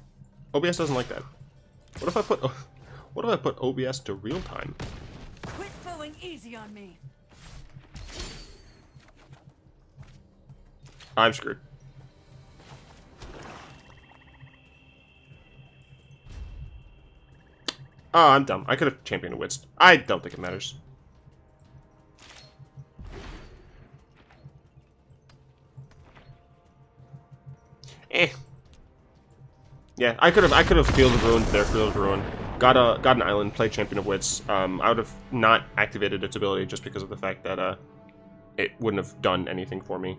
OBS doesn't like that. What if I put OBS to real time? Quit going easy on me. I'm screwed. Oh, I'm dumb. I could have Champion of Wits. I don't think it matters. Eh. Yeah, I could have Field of Ruin, their Field of Ruin. Got an island, played Champion of Wits. I would have not activated its ability just because of the fact that it wouldn't have done anything for me.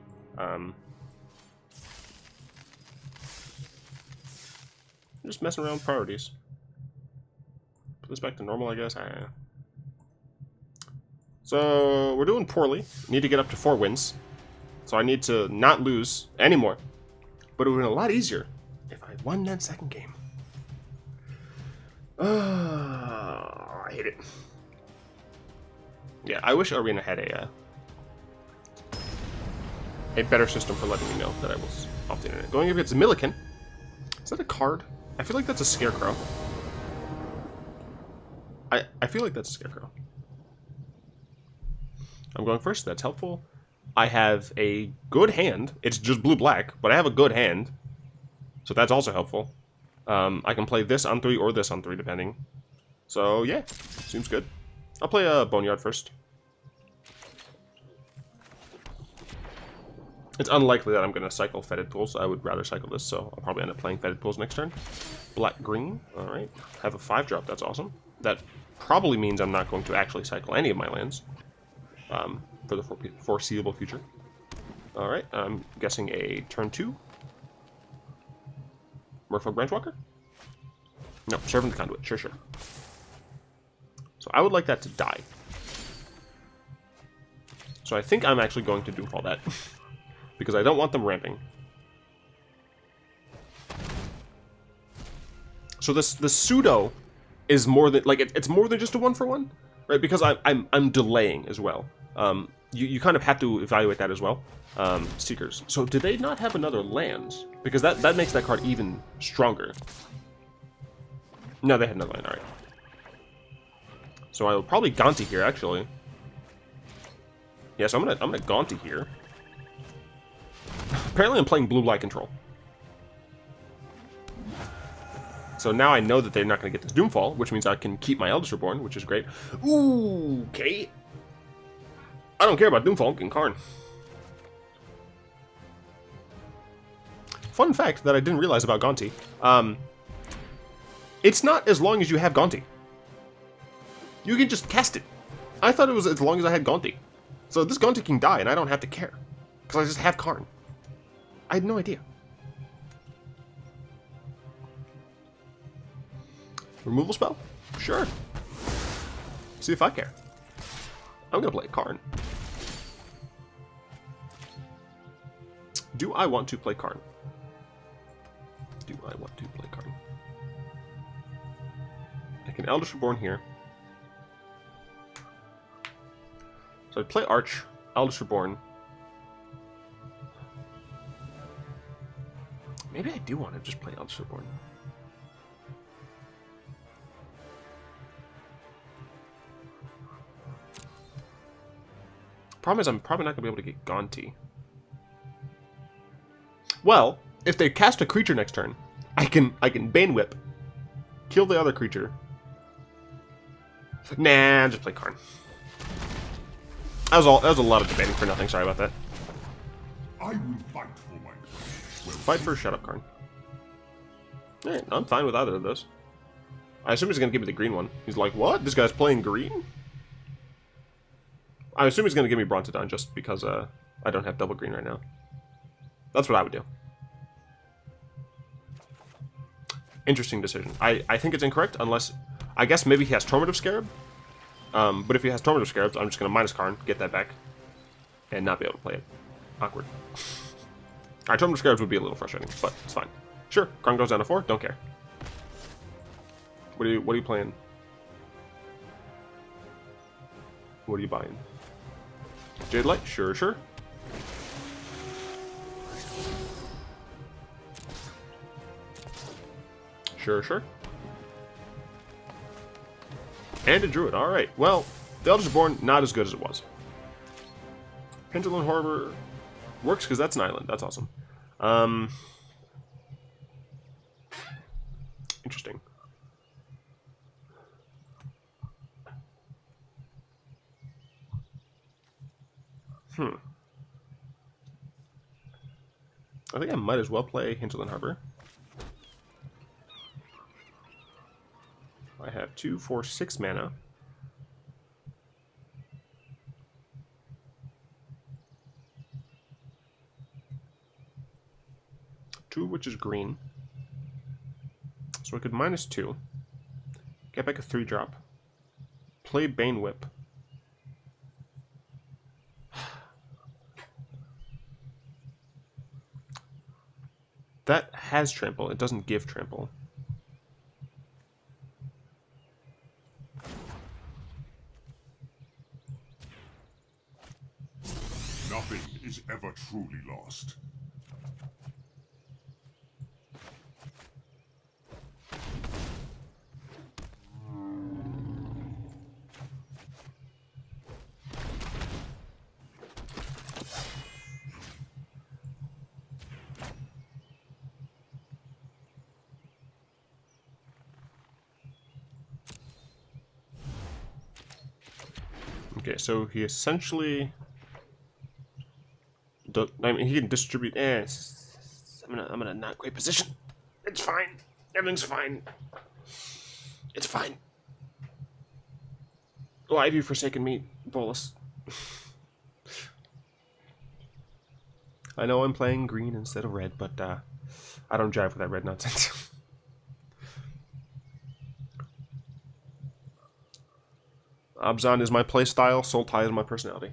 Just messing around with priorities. Put this back to normal, I guess. So we're doing poorly. Need to get up to 4 wins. So I need to not lose anymore. But it would have been a lot easier if I won that second game. I hate it. Yeah, I wish Arena had a better system for letting me know that I was off the internet. Going against Milliken. Is that a card? I feel like that's a Scarecrow. I feel like that's a Scarecrow. I'm going first. That's helpful. I have a good hand. It's just blue-black, but I have a good hand. So that's also helpful. I can play this on 3 or this on 3, depending. So, yeah. Seems good. I'll play a Boneyard first. It's unlikely that I'm going to cycle Fetid Pools. I would rather cycle this, so I'll probably end up playing Fetid Pools next turn. Black-green. Alright. Have a 5-drop. That's awesome. That probably means I'm not going to actually cycle any of my lands. For the foreseeable future. Alright, I'm guessing a turn 2. Merfolk Branchwalker? No, Servant the Conduit. Sure. So I would like that to die. So I think I'm actually going to Doomfall that. Because I don't want them ramping. So the pseudo is more than, like, it's more than just a 1-for-1, right? Because I'm delaying as well. You kind of have to evaluate that as well. Seekers. So did they not have another land? Because that makes that card even stronger. No, they had another land. Alright. So I will probably Gonti here, actually. Yeah, so I'm gonna Gaunty here. Apparently I'm playing blue-black control. So now I know that they're not going to get this Doomfall, which means I can keep my Eldest Reborn, which is great. Ooh, okay. I don't care about Doomfall, I'm getting Karn. Fun fact that I didn't realize about Gaunty. It's not as long as you have Gaunty. You can just cast it. I thought it was as long as I had Gaunty. So this Gaunty can die and I don't have to care. Because I just have Karn. I had no idea. Removal spell? Sure. See if I care. I'm gonna play Karn. Do I want to play Karn? Do I want to play Karn? I can Eldest Reborn here. So I'd play Arch, Eldest Reborn. Maybe I do want to just play Eldest Reborn. Problem is, I'm probably not going to be able to get Gaunty. Well, if they cast a creature next turn, I can Bane Whip, kill the other creature. Nah, just play Karn. That was a lot of debating for nothing. Sorry about that. I will fight for my Fight for Shut Up Karn. Alright, I'm fine with either of those. I assume he's going to give me the green one. He's like, what? This guy's playing green? I assume he's going to give me Brontodon just because I don't have double green right now. That's what I would do. Interesting decision. I think it's incorrect unless... I guess maybe he has Tormentive Scarab. But if he has Tormentive Scarabs, I'm just going to minus Karn, get that back, and not be able to play it. Awkward. Alright, Tormentive Scarabs would be a little frustrating, but it's fine. Sure, Karn goes down to 4, don't care. What are you playing? What are you buying? Jade Light? Sure, sure. Sure, sure. And a Druid. Alright. Well, the Eldest Reborn, not as good as it was. Hinterland Harbor works because that's an island. That's awesome. Interesting. I think I might as well play Hinterland Harbor. I have 2, 4, 6 mana. Two, which is green. So I could -2. Get back a 3-drop. Play Bane Whip. That has trample. It doesn't give trample. Nothing is ever truly lost. Okay, so he essentially... I mean, he can distribute... I'm in a not great position. It's fine. Everything's fine. It's fine. Why have you forsaken me, Bolus? I know I'm playing green instead of red, but I don't jive with that red nonsense. Abzan is my playstyle, Sultai is my personality.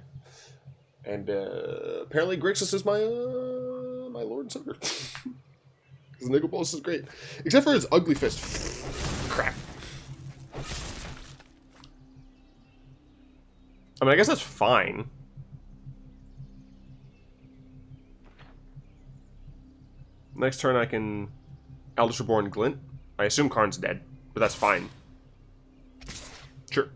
And apparently Grixis is my my Lord and Savior. Because Nicobolus is great. Except for his ugly fist. Crap. I mean, I guess that's fine. Next turn I can Eldest Reborn Glint. I assume Karn's dead, but that's fine. Sure.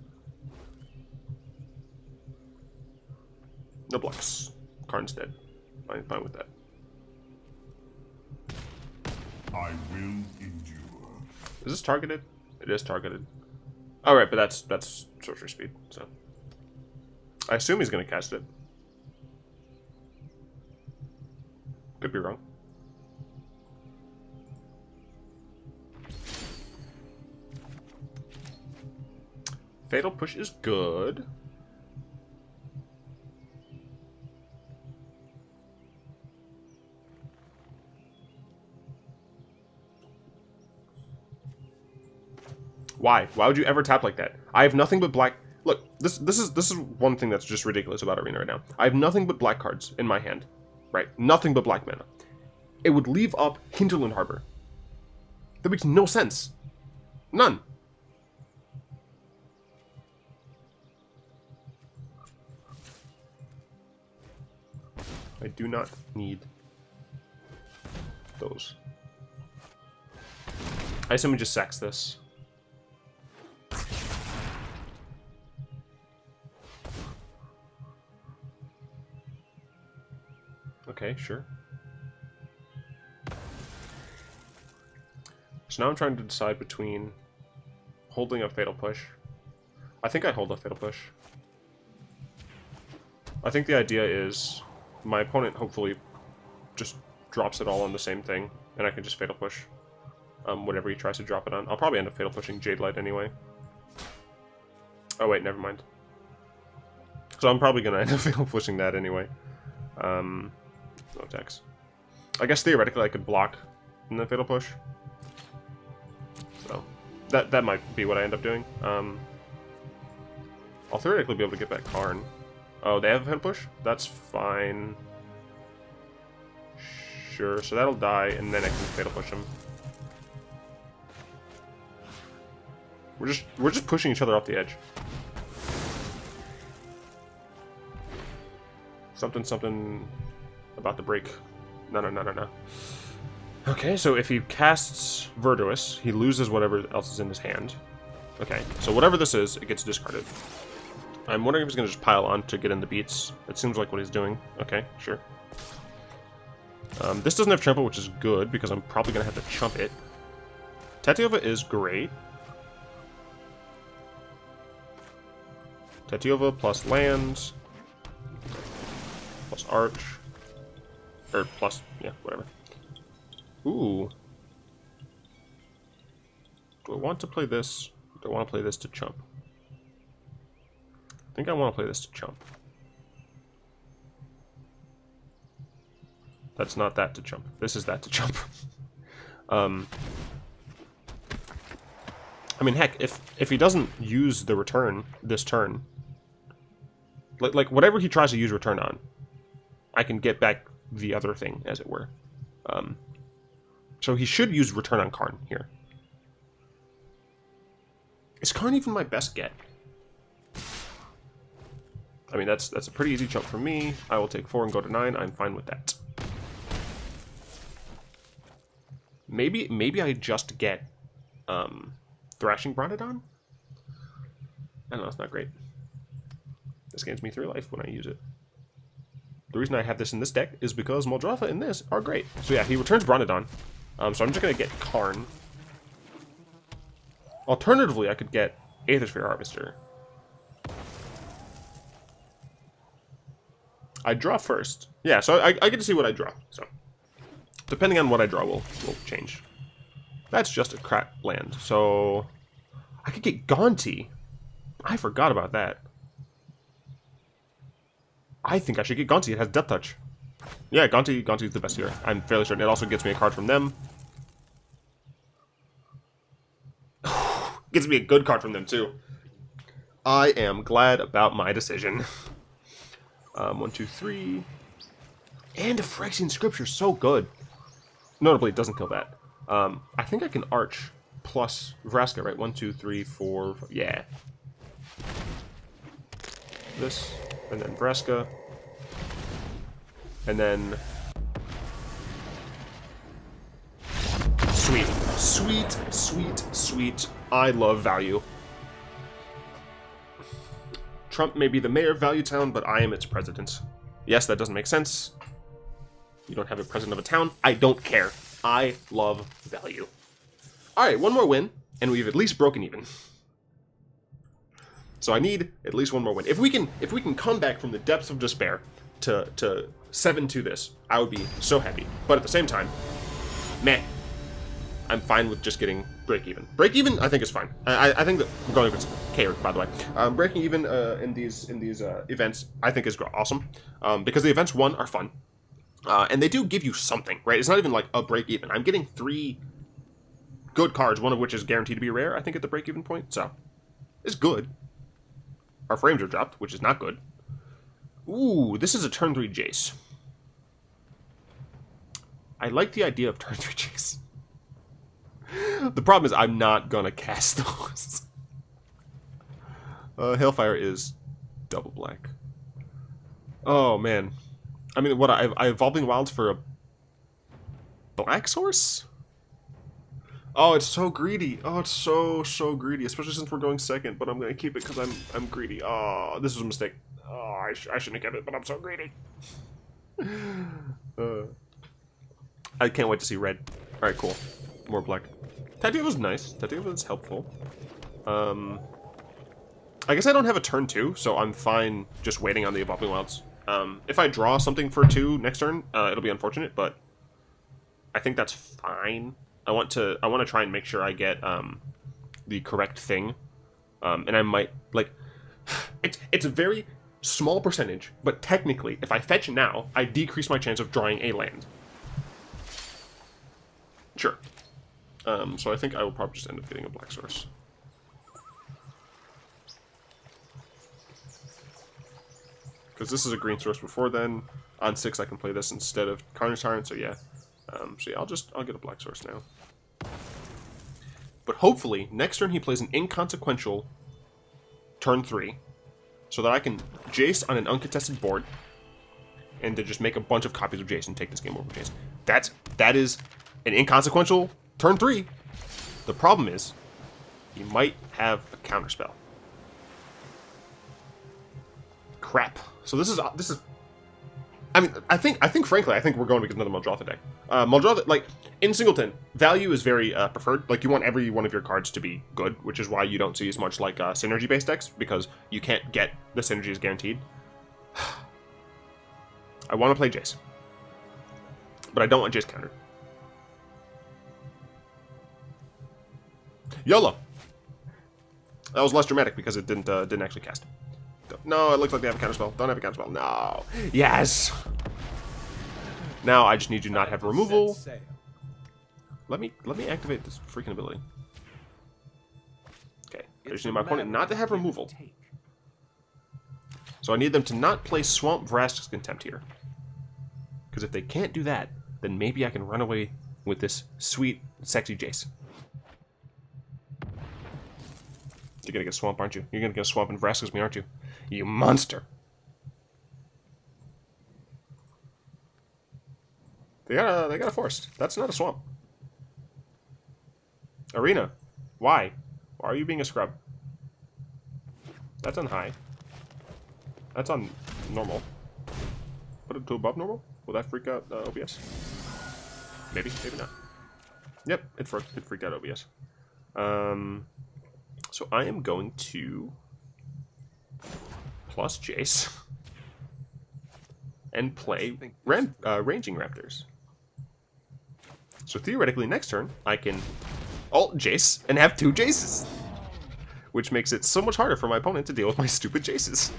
blocks, Karn's dead. I'm fine with that. I will endure. Is this targeted? It is targeted. Alright, but that's sorcery speed, so. I assume he's gonna cast it. Could be wrong. Fatal Push is good. Why? Why would you ever tap like that? I have nothing but black. Look, this is one thing that's just ridiculous about Arena right now. I have nothing but black cards in my hand. Right? Nothing but black mana. It would leave up Hinterland Harbor. That makes no sense. None. I do not need those. I assume we just sax this. Okay, sure. So now I'm trying to decide between holding a Fatal Push. I think I hold a Fatal Push. I think the idea is my opponent hopefully just drops it all on the same thing, and I can just Fatal Push whatever he tries to drop it on. I'll probably end up Fatal Pushing Jade Light anyway. Oh wait, never mind. So I'm probably going to end up Fatal Pushing that anyway. No attacks. I guess theoretically I could block and then Fatal Push. So that might be what I end up doing. I'll theoretically be able to get back Karn. Oh, they have a Fatal Push? That's fine. Sure, so that'll die, and then I can Fatal Push him. We're just pushing each other off the edge. Something about the break. No. Okay, so if he casts Verduous, he loses whatever else is in his hand. Okay, so whatever this is, it gets discarded. I'm wondering if he's going to just pile on to get in the beats. It seems like what he's doing. Okay, sure. This doesn't have trample, which is good, because I'm probably going to have to chump it. Tetiova is great. Tetiova plus lands. Plus Arch. Or plus, yeah, whatever. Ooh. Do I want to play this? Do I want to play this to chump? I think I want to play this to chump. That's not that to chump. This is that to chump. I mean, heck, if he doesn't use the return this turn, like whatever he tries to use return on, I can get back the other thing, as it were. So he should use return on Karn here. Is Karn even my best get? I mean, that's a pretty easy chump for me. I will take 4 and go to 9. I'm fine with that. Maybe I just get Thrashing Bronodon? I don't know, it's not great. This gains me 3 life when I use it. The reason I have this in this deck is because Muldrotha and this are great. So yeah, he returns Bronodon. So I'm just going to get Karn. Alternatively, I could get Aethersphere Harvester. I draw first. Yeah, so I get to see what I draw. So depending on what I draw will change. That's just a crap land. So I could get Gonti. I forgot about that. I think I should get Gonti. It has Death Touch. Yeah, Gonti is the best here. I'm fairly certain. It also gets me a card from them. Gets me a good card from them, too. I am glad about my decision. 1, 2, 3. And a Phyrexian Scripture, so good. Notably, it doesn't kill that. I think I can Arch plus Vraska, right? 1, 2, 3, 4. Yeah. This, and then Vraska. And then... Sweet. Sweet, sweet, sweet. I love value. Trump may be the mayor of Value Town, but I am its president. Yes, that doesn't make sense. You don't have a president of a town. I don't care. I love value. Alright, one more win, and we've at least broken even. So I need at least one more win. If we can come back from the depths of despair to 7-2 this, I would be so happy. But at the same time, man, I'm fine with just getting break even. Break even, I think is fine. I think that I'm going against K, by the way. Breaking even in these events, I think is awesome because the events are fun, and they do give you something, right? It's not even like a break even. I'm getting 3 good cards, one of which is guaranteed to be rare. I think at the break even point, so it's good. Our frames are dropped, which is not good. Ooh, this is a turn 3 Jace. I like the idea of turn 3 Jace. The problem is I'm not gonna cast those. Hailfire is double black. Oh man, I mean, what I Evolving Wilds for a black source? Oh, it's so greedy. Oh, it's so greedy, especially since we're going second. But I'm gonna keep it because I'm greedy. Oh, this was a mistake. Oh, I shouldn't have kept it, but I'm so greedy. I can't wait to see red. All right, cool. More black. Tattoo was nice. Tattoo was helpful. I guess I don't have a turn 2, so I'm fine just waiting on the Evolving Wilds. If I draw something for 2 next turn, it'll be unfortunate, but I think that's fine. I want to try and make sure I get the correct thing, and I might like. It's a very small percentage, but technically, if I fetch now, I decrease my chance of drawing a land. Sure. So I think I will probably just end up getting a black source. Because this is a green source before then. On 6 I can play this instead of Carnage Tyrant, so yeah. So yeah, I'll get a black source now. But hopefully, next turn he plays an inconsequential turn 3. So that I can Jace on an uncontested board. And to just make a bunch of copies of Jace and take this game over Jace. That is an inconsequential turn 3. The problem is, he might have a counterspell. Crap. So this is. I mean, I think frankly, we're going against another Muldrotha deck. Muldrotha, like in Singleton, value is very preferred. Like you want every one of your cards to be good, which is why you don't see as much like synergy-based decks because you can't get the synergy is guaranteed. I want to play Jace, but I don't want Jace countered. YOLO. That was less dramatic because it didn't actually cast. No, it looks like they have a counterspell. Don't have a counterspell. No. Yes. Now I just need you to not have removal. Let me activate this freaking ability. Okay. I just need my opponent not to have removal. So I need them to not play Swamp Vraska's Contempt here. Because if they can't do that, then maybe I can run away with this sweet, sexy Jace. You're gonna get Swamp, aren't you? You're gonna get Swamp and Vraska's me, aren't you? You monster! They got a forest. That's not a swamp. Arena. Why? Why are you being a scrub? That's on high. That's on normal. Put it to above normal? Will that freak out OBS? Maybe, maybe not. Yep, it freaked out OBS. So I am going to plus Jace and play Ranging Raptors. So theoretically, next turn I can alt Jace and have 2 Jaces, which makes it so much harder for my opponent to deal with my stupid Jaces.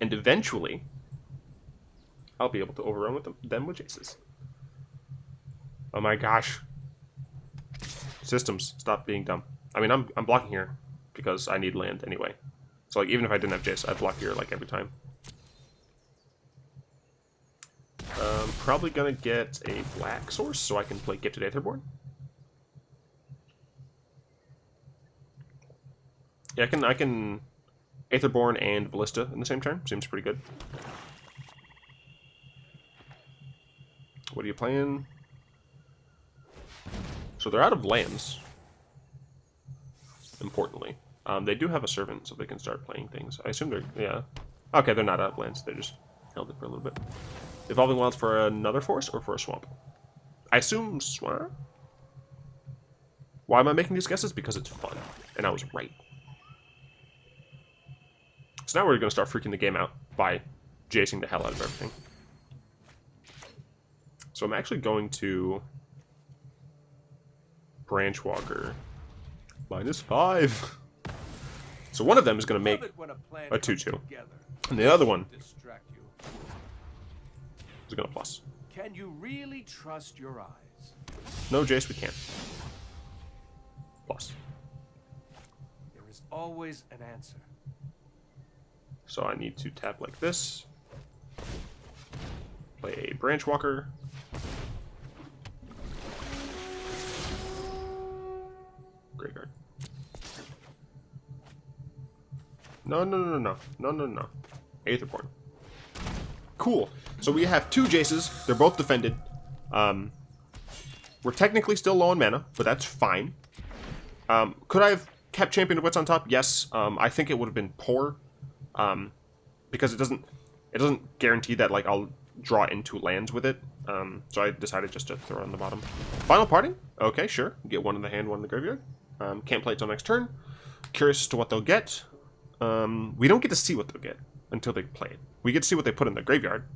And eventually, I'll be able to overrun with them with Jaces. Oh my gosh! Systems, stop being dumb. I mean, I'm blocking here because I need land anyway. So like, even if I didn't have Jace, I'd block here like every time. Probably gonna get a black source so I can play Gifted Aetherborn. Yeah, I can Aetherborn and Ballista in the same turn. Seems pretty good. What are you playing? So they're out of lands. Importantly. They do have a servant, so they can start playing things. I assume they're, yeah. Okay, they're not out of lands. They're just Held it for a little bit. Evolving Wilds for another forest or for a swamp? I assume swamp? Why am I making these guesses? Because it's fun. And I was right. So now we're going to start freaking the game out by jacing the hell out of everything. So I'm actually going to Branchwalker -5. So one of them is going to make a 2/2. And the other one is going to plus. Can you really trust your eyes? No, Jace, we can't. Plus. There is always an answer. So I need to tap like this. Play a Branchwalker. Graveyard. No. Aetherborn. Cool. So we have 2 Jaces. They're both defended. We're technically still low on mana, but that's fine. Could I have kept Champion of Wits on top? Yes. I think it would have been poor. Because it doesn't guarantee that like I'll draw into lands with it. So I decided just to throw it on the bottom. Final parting? Okay, sure. Get one in the hand, one in the graveyard. Can't play it till next turn. Curious as to what they'll get. We don't get to see what they'll get until they play it. We get to see what they put in the graveyard.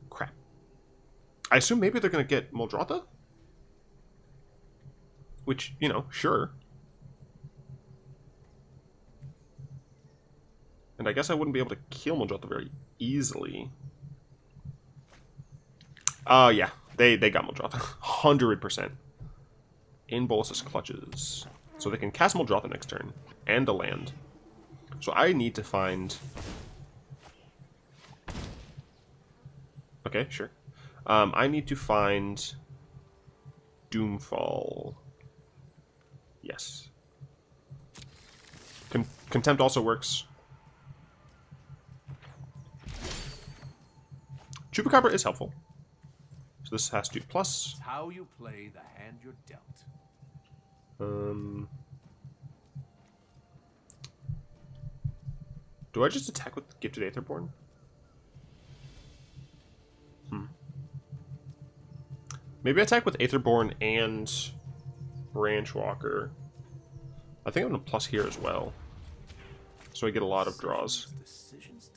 Crap. I assume maybe they're going to get Muldrotha? Which, you know, sure. And I guess I wouldn't be able to kill Muldrotha very easily. Yeah. They got Muldrotha. 100%. In Bolus's clutches. So they can cast Muldrotha next turn. And a land. So I need to find... Okay, sure. I need to find... Doomfall. Yes. Contempt also works. Chupacabra is helpful. So this has to plus. How you play the hand you're dealt. Do I just attack with Gifted Aetherborn? Maybe I attack with Aetherborn and Branchwalker. I think I'm going to plus here as well. So I get a lot of draws. Decisions.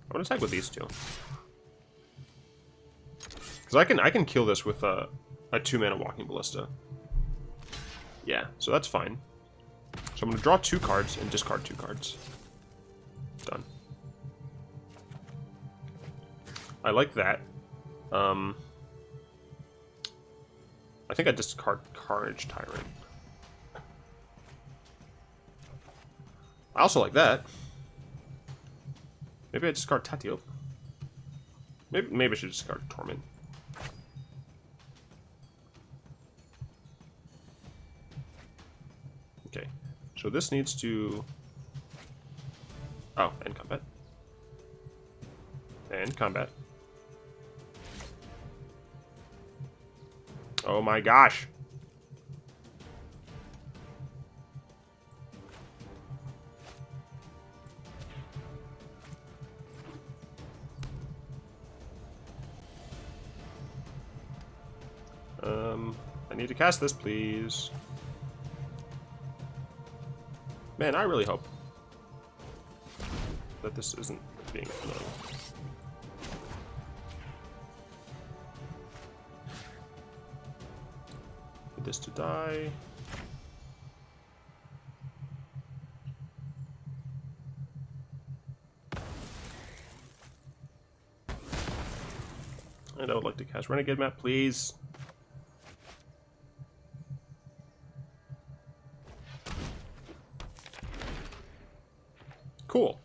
I'm going to attack with these two. Because I can kill this with a 2-mana Walking Ballista. Yeah, so that's fine. So I'm going to draw 2 cards and discard 2 cards. Done. I like that. I think I discard Carnage Tyrant. I also like that. Maybe I discard Tatio. Maybe I should discard Torment. Okay, so this needs to... Oh, end combat. End combat. Oh my gosh! I need to cast this, please. Man, I really hope that this isn't being annoying. Get this to die. And I would like to cast Renegade Map, please. Cool.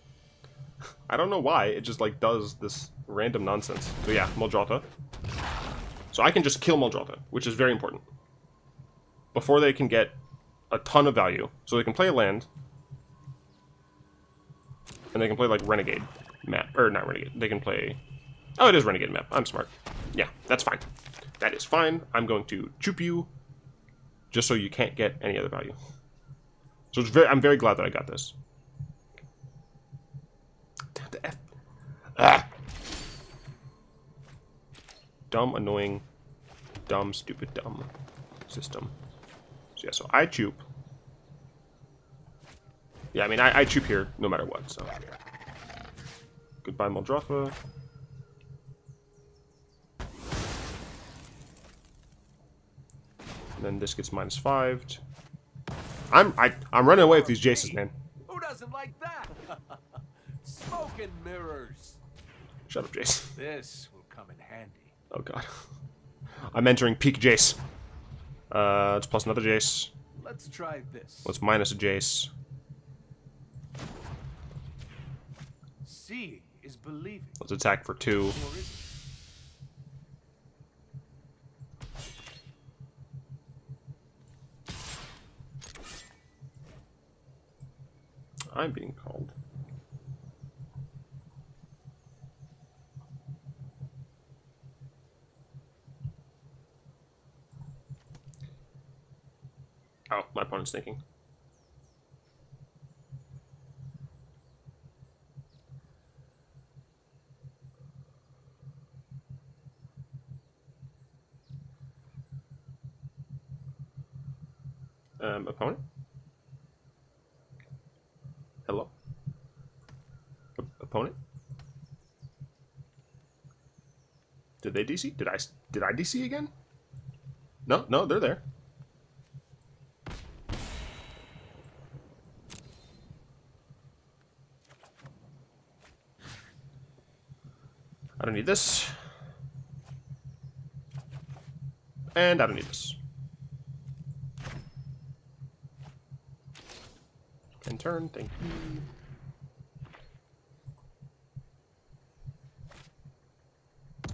I don't know why, it just like does this random nonsense. So yeah, Muldrotha. So I can just kill Muldrotha, which is very important. Before they can get a ton of value. So they can play a land. And they can play like Renegade Map. Or not Renegade, they can play... Oh, it is Renegade Map, I'm smart. Yeah, that's fine. That is fine. I'm going to chup you. Just so you can't get any other value. So it's I'm very glad that I got this. Ah! Dumb, annoying, dumb, stupid, dumb system. So yeah, so I choop. Yeah, I mean, I choop here no matter what, so. Goodbye, Muldrotha. And then this gets -5'd. I'm running away with these Jaces, man. Who doesn't like that? Smoke and mirrors. Shut up, Jace. This will come in handy. Oh god. I'm entering peak Jace. Let's plus another Jace. Let's try this. Let's minus a Jace. Seeing is believing. Let's attack for 2. Or is it? I'm being called. Oh, my opponent's thinking. Opponent? Hello? Opponent? Did they DC? Did I DC again? No, no, they're there. I don't need this. And I don't need this. And turn, thank you.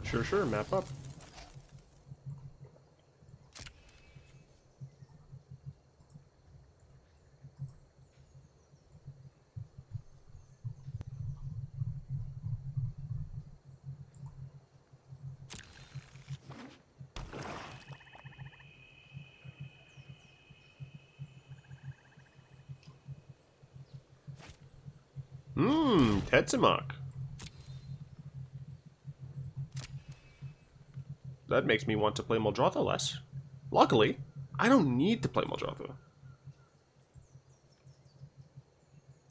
Sure, sure, map up. Tetsamok. That makes me want to play Muldrotha less. Luckily, I don't need to play Muldrotha.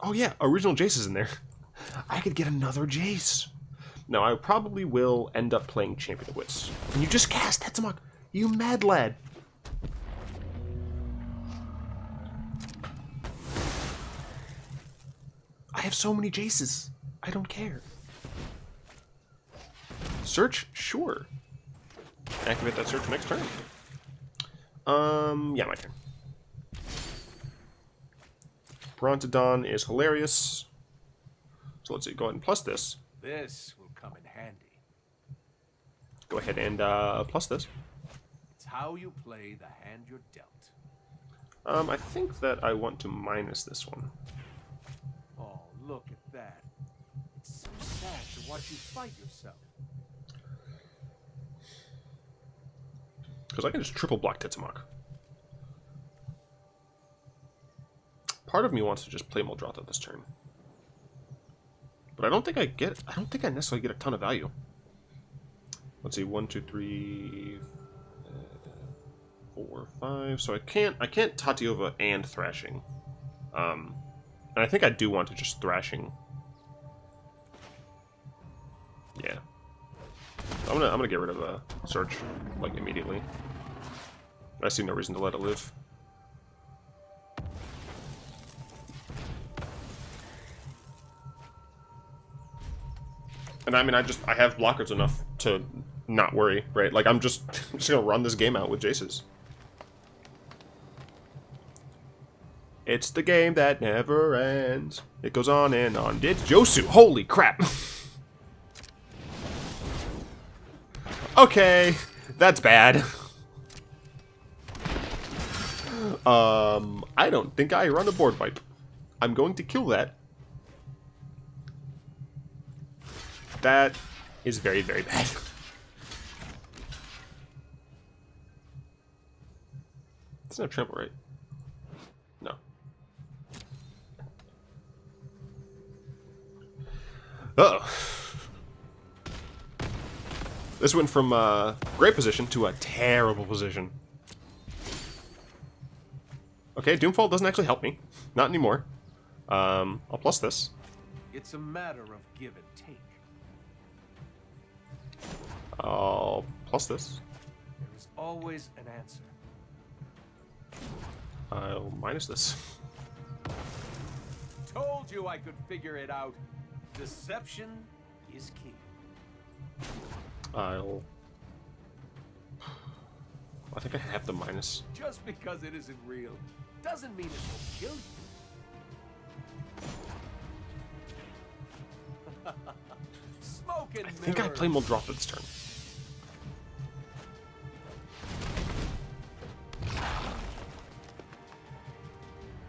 Oh yeah, original Jace is in there. I could get another Jace. No, I probably will end up playing Champion of Wits. And you just cast Tetsamok, you mad lad. I have so many Jaces. I don't care. Search? Sure. Activate that search next turn. Yeah, my turn. Brontodon is hilarious. So let's see, go ahead and plus this. This will come in handy. Go ahead and plus this. It's how you play the hand you're dealt. I think that I want to minus this one. Oh, look at that. It's so sad to watch you fight yourself. Because I can just triple block Tetsamok. Part of me wants to just play Muldrotha this turn. But I don't think I necessarily get a ton of value. Let's see, 1, 2, 3, 4, 5. So I can't Tatiova and Thrashing. And I think I do want to just Thrashing. Yeah. I'm gonna get rid of Search like immediately. I see no reason to let it live. And I mean, I have blockers enough to not worry, right? Like I'm just gonna run this game out with Jaces. It's the game that never ends. It goes on and on. It's Josu. Holy crap. Okay, that's bad. I don't think I run a board wipe. I'm going to kill that. That is very, very bad. Doesn't have trample, right? No. Uh-oh. This went from a great position to a terrible position. Okay, Doomfall doesn't actually help me. Not anymore. I'll plus this. It's a matter of give and take. I'll plus this. There is always an answer. I'll minus this. Told you I could figure it out. Deception is key. I think I have the minus. Just because it isn't real doesn't mean it will kill you. Smoke and I think I play Muldrotha this turn.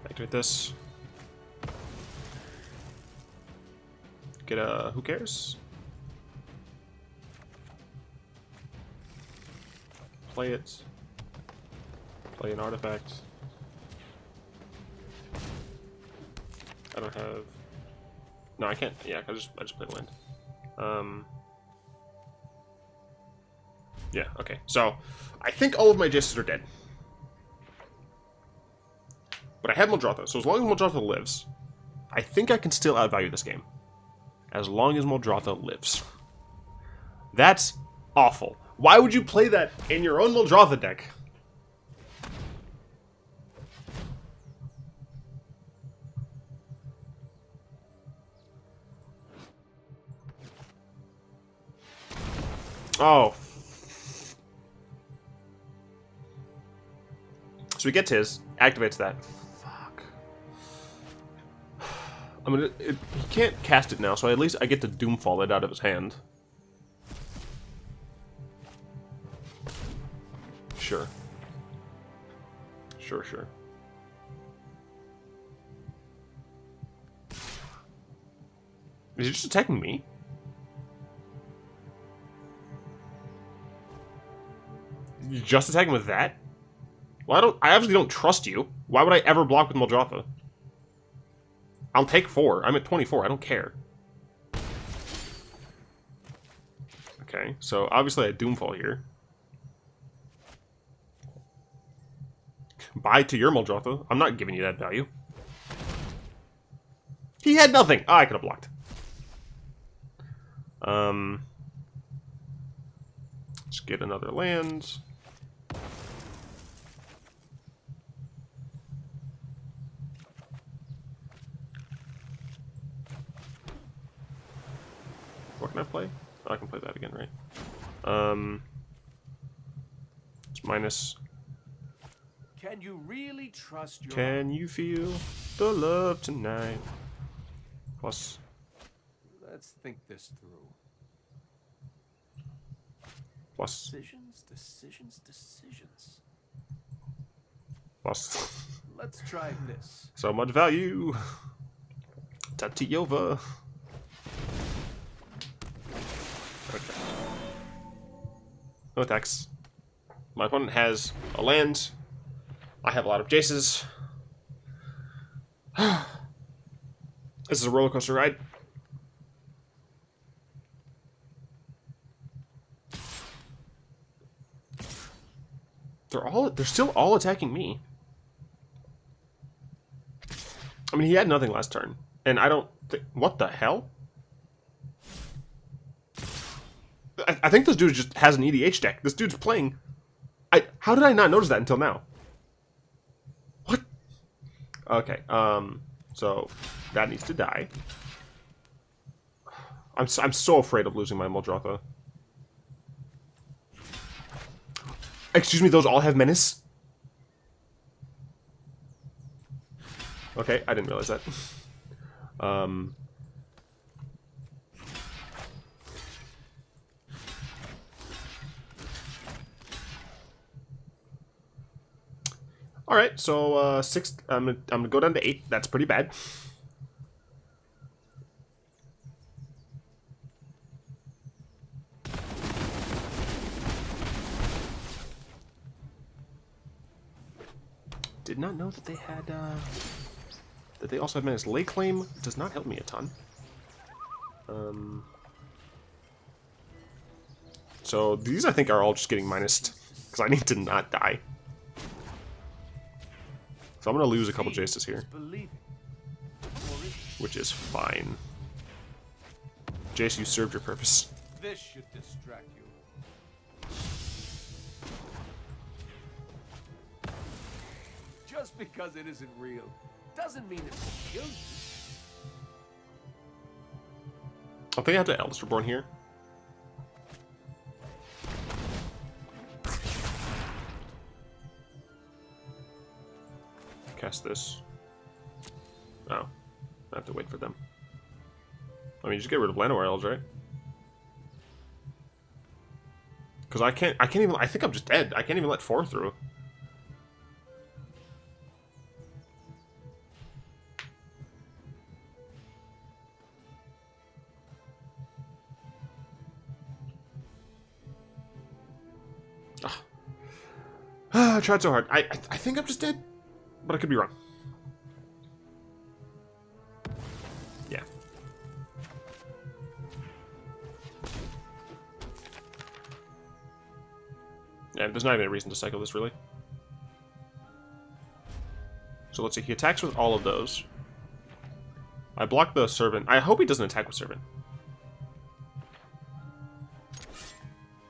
Activate this. Get a who cares? Play it. Play an artifact. I don't have. No, I can't. Yeah, I just play land. Yeah. Okay. So I think all of my Jaces are dead, but I have Muldrotha. So as long as Muldrotha lives, I think I can still outvalue this game. As long as Muldrotha lives. That's awful. Why would you play that in your own Muldrotha deck? Oh. So he gets his, activates that. Fuck. I mean, he can't cast it now, so at least I get to Doomfall it out of his hand. Sure. Sure. Is he just attacking me? You just attacking with that? Well, I obviously don't trust you. Why would I ever block with Muldrotha? I'll take 4. I'm at 24. I don't care. Okay, so obviously I Doomfall here. Bye to your Muldrotha. I'm not giving you that value. He had nothing. Oh, I could have blocked. Let's get another land. What can I play? Oh, I can play that again, right? It's minus. Can you really trust your... Can you feel the love tonight? Plus. Let's think this through. Plus. Decisions. Plus. Let's try this. So much value. Tatiova. Okay. No attacks. My opponent has a land. I have a lot of Jaces. This is a roller coaster ride. They're still all attacking me. I mean, he had nothing last turn, and I don't think. What the hell? I think this dude just has an EDH deck. This dude's playing. How did I not notice that until now? What? Okay. So that needs to die. I'm so afraid of losing my Muldrotha. Excuse me, those all have menace? Okay, I didn't realize that. All right, so 6. I'm gonna go down to 8. That's pretty bad. Did not know that they had that they also had menace. Lay claim does not help me a ton. So these, I think, are all just getting minused. Because I need to not die. So I'm going to lose a couple Jaces here. Which is fine. Jace, you served your purpose. This should distract you. Just because it isn't real doesn't mean it will kill you. I think I have to Eldest Reborn here. Cast this. Oh. I have to wait for them. I mean, just get rid of Llanowar Elves, right? Because I can't even, I think I'm just dead. I can't even let 4 through. I tried so hard. I think I'm just dead, but I could be wrong. Yeah. Yeah, there's not even a reason to cycle this, really. So let's see, he attacks with all of those. I block the Servant. I hope he doesn't attack with Servant.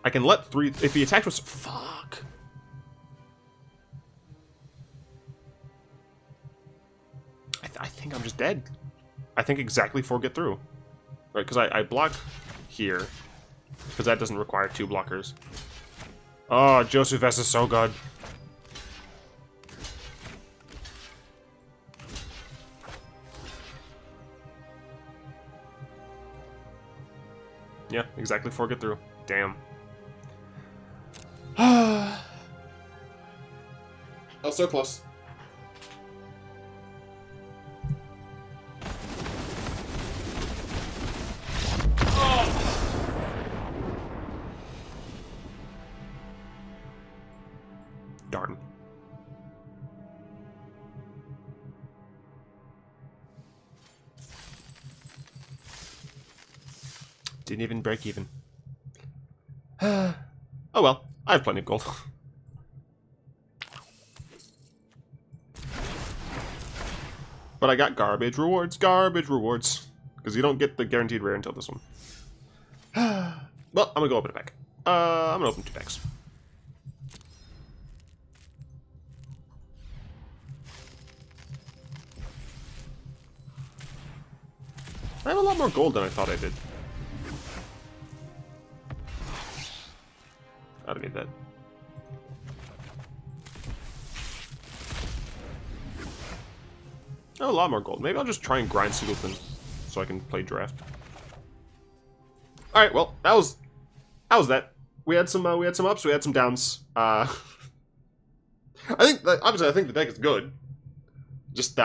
I can let 3... If he attacks with... Fuck! I think I'm just dead. I think exactly 4 get through. Right, because I block here. Because that doesn't require 2 blockers. Oh, Josephus is so good. Yeah, exactly 4 get through. Damn. I was so close. Darn. Didn't even break even. Oh well, I have plenty of gold. But I got garbage rewards, because you don't get the guaranteed rare until this one. Well, I'm gonna go open a pack. I'm gonna open 2 packs. I have a lot more gold than I thought I did. I don't need that. Oh, a lot more gold. Maybe I'll just try and grind Singleton so I can play draft. All right, well, that was that. We had some ups, we had some downs. I think obviously I think the deck is good. Just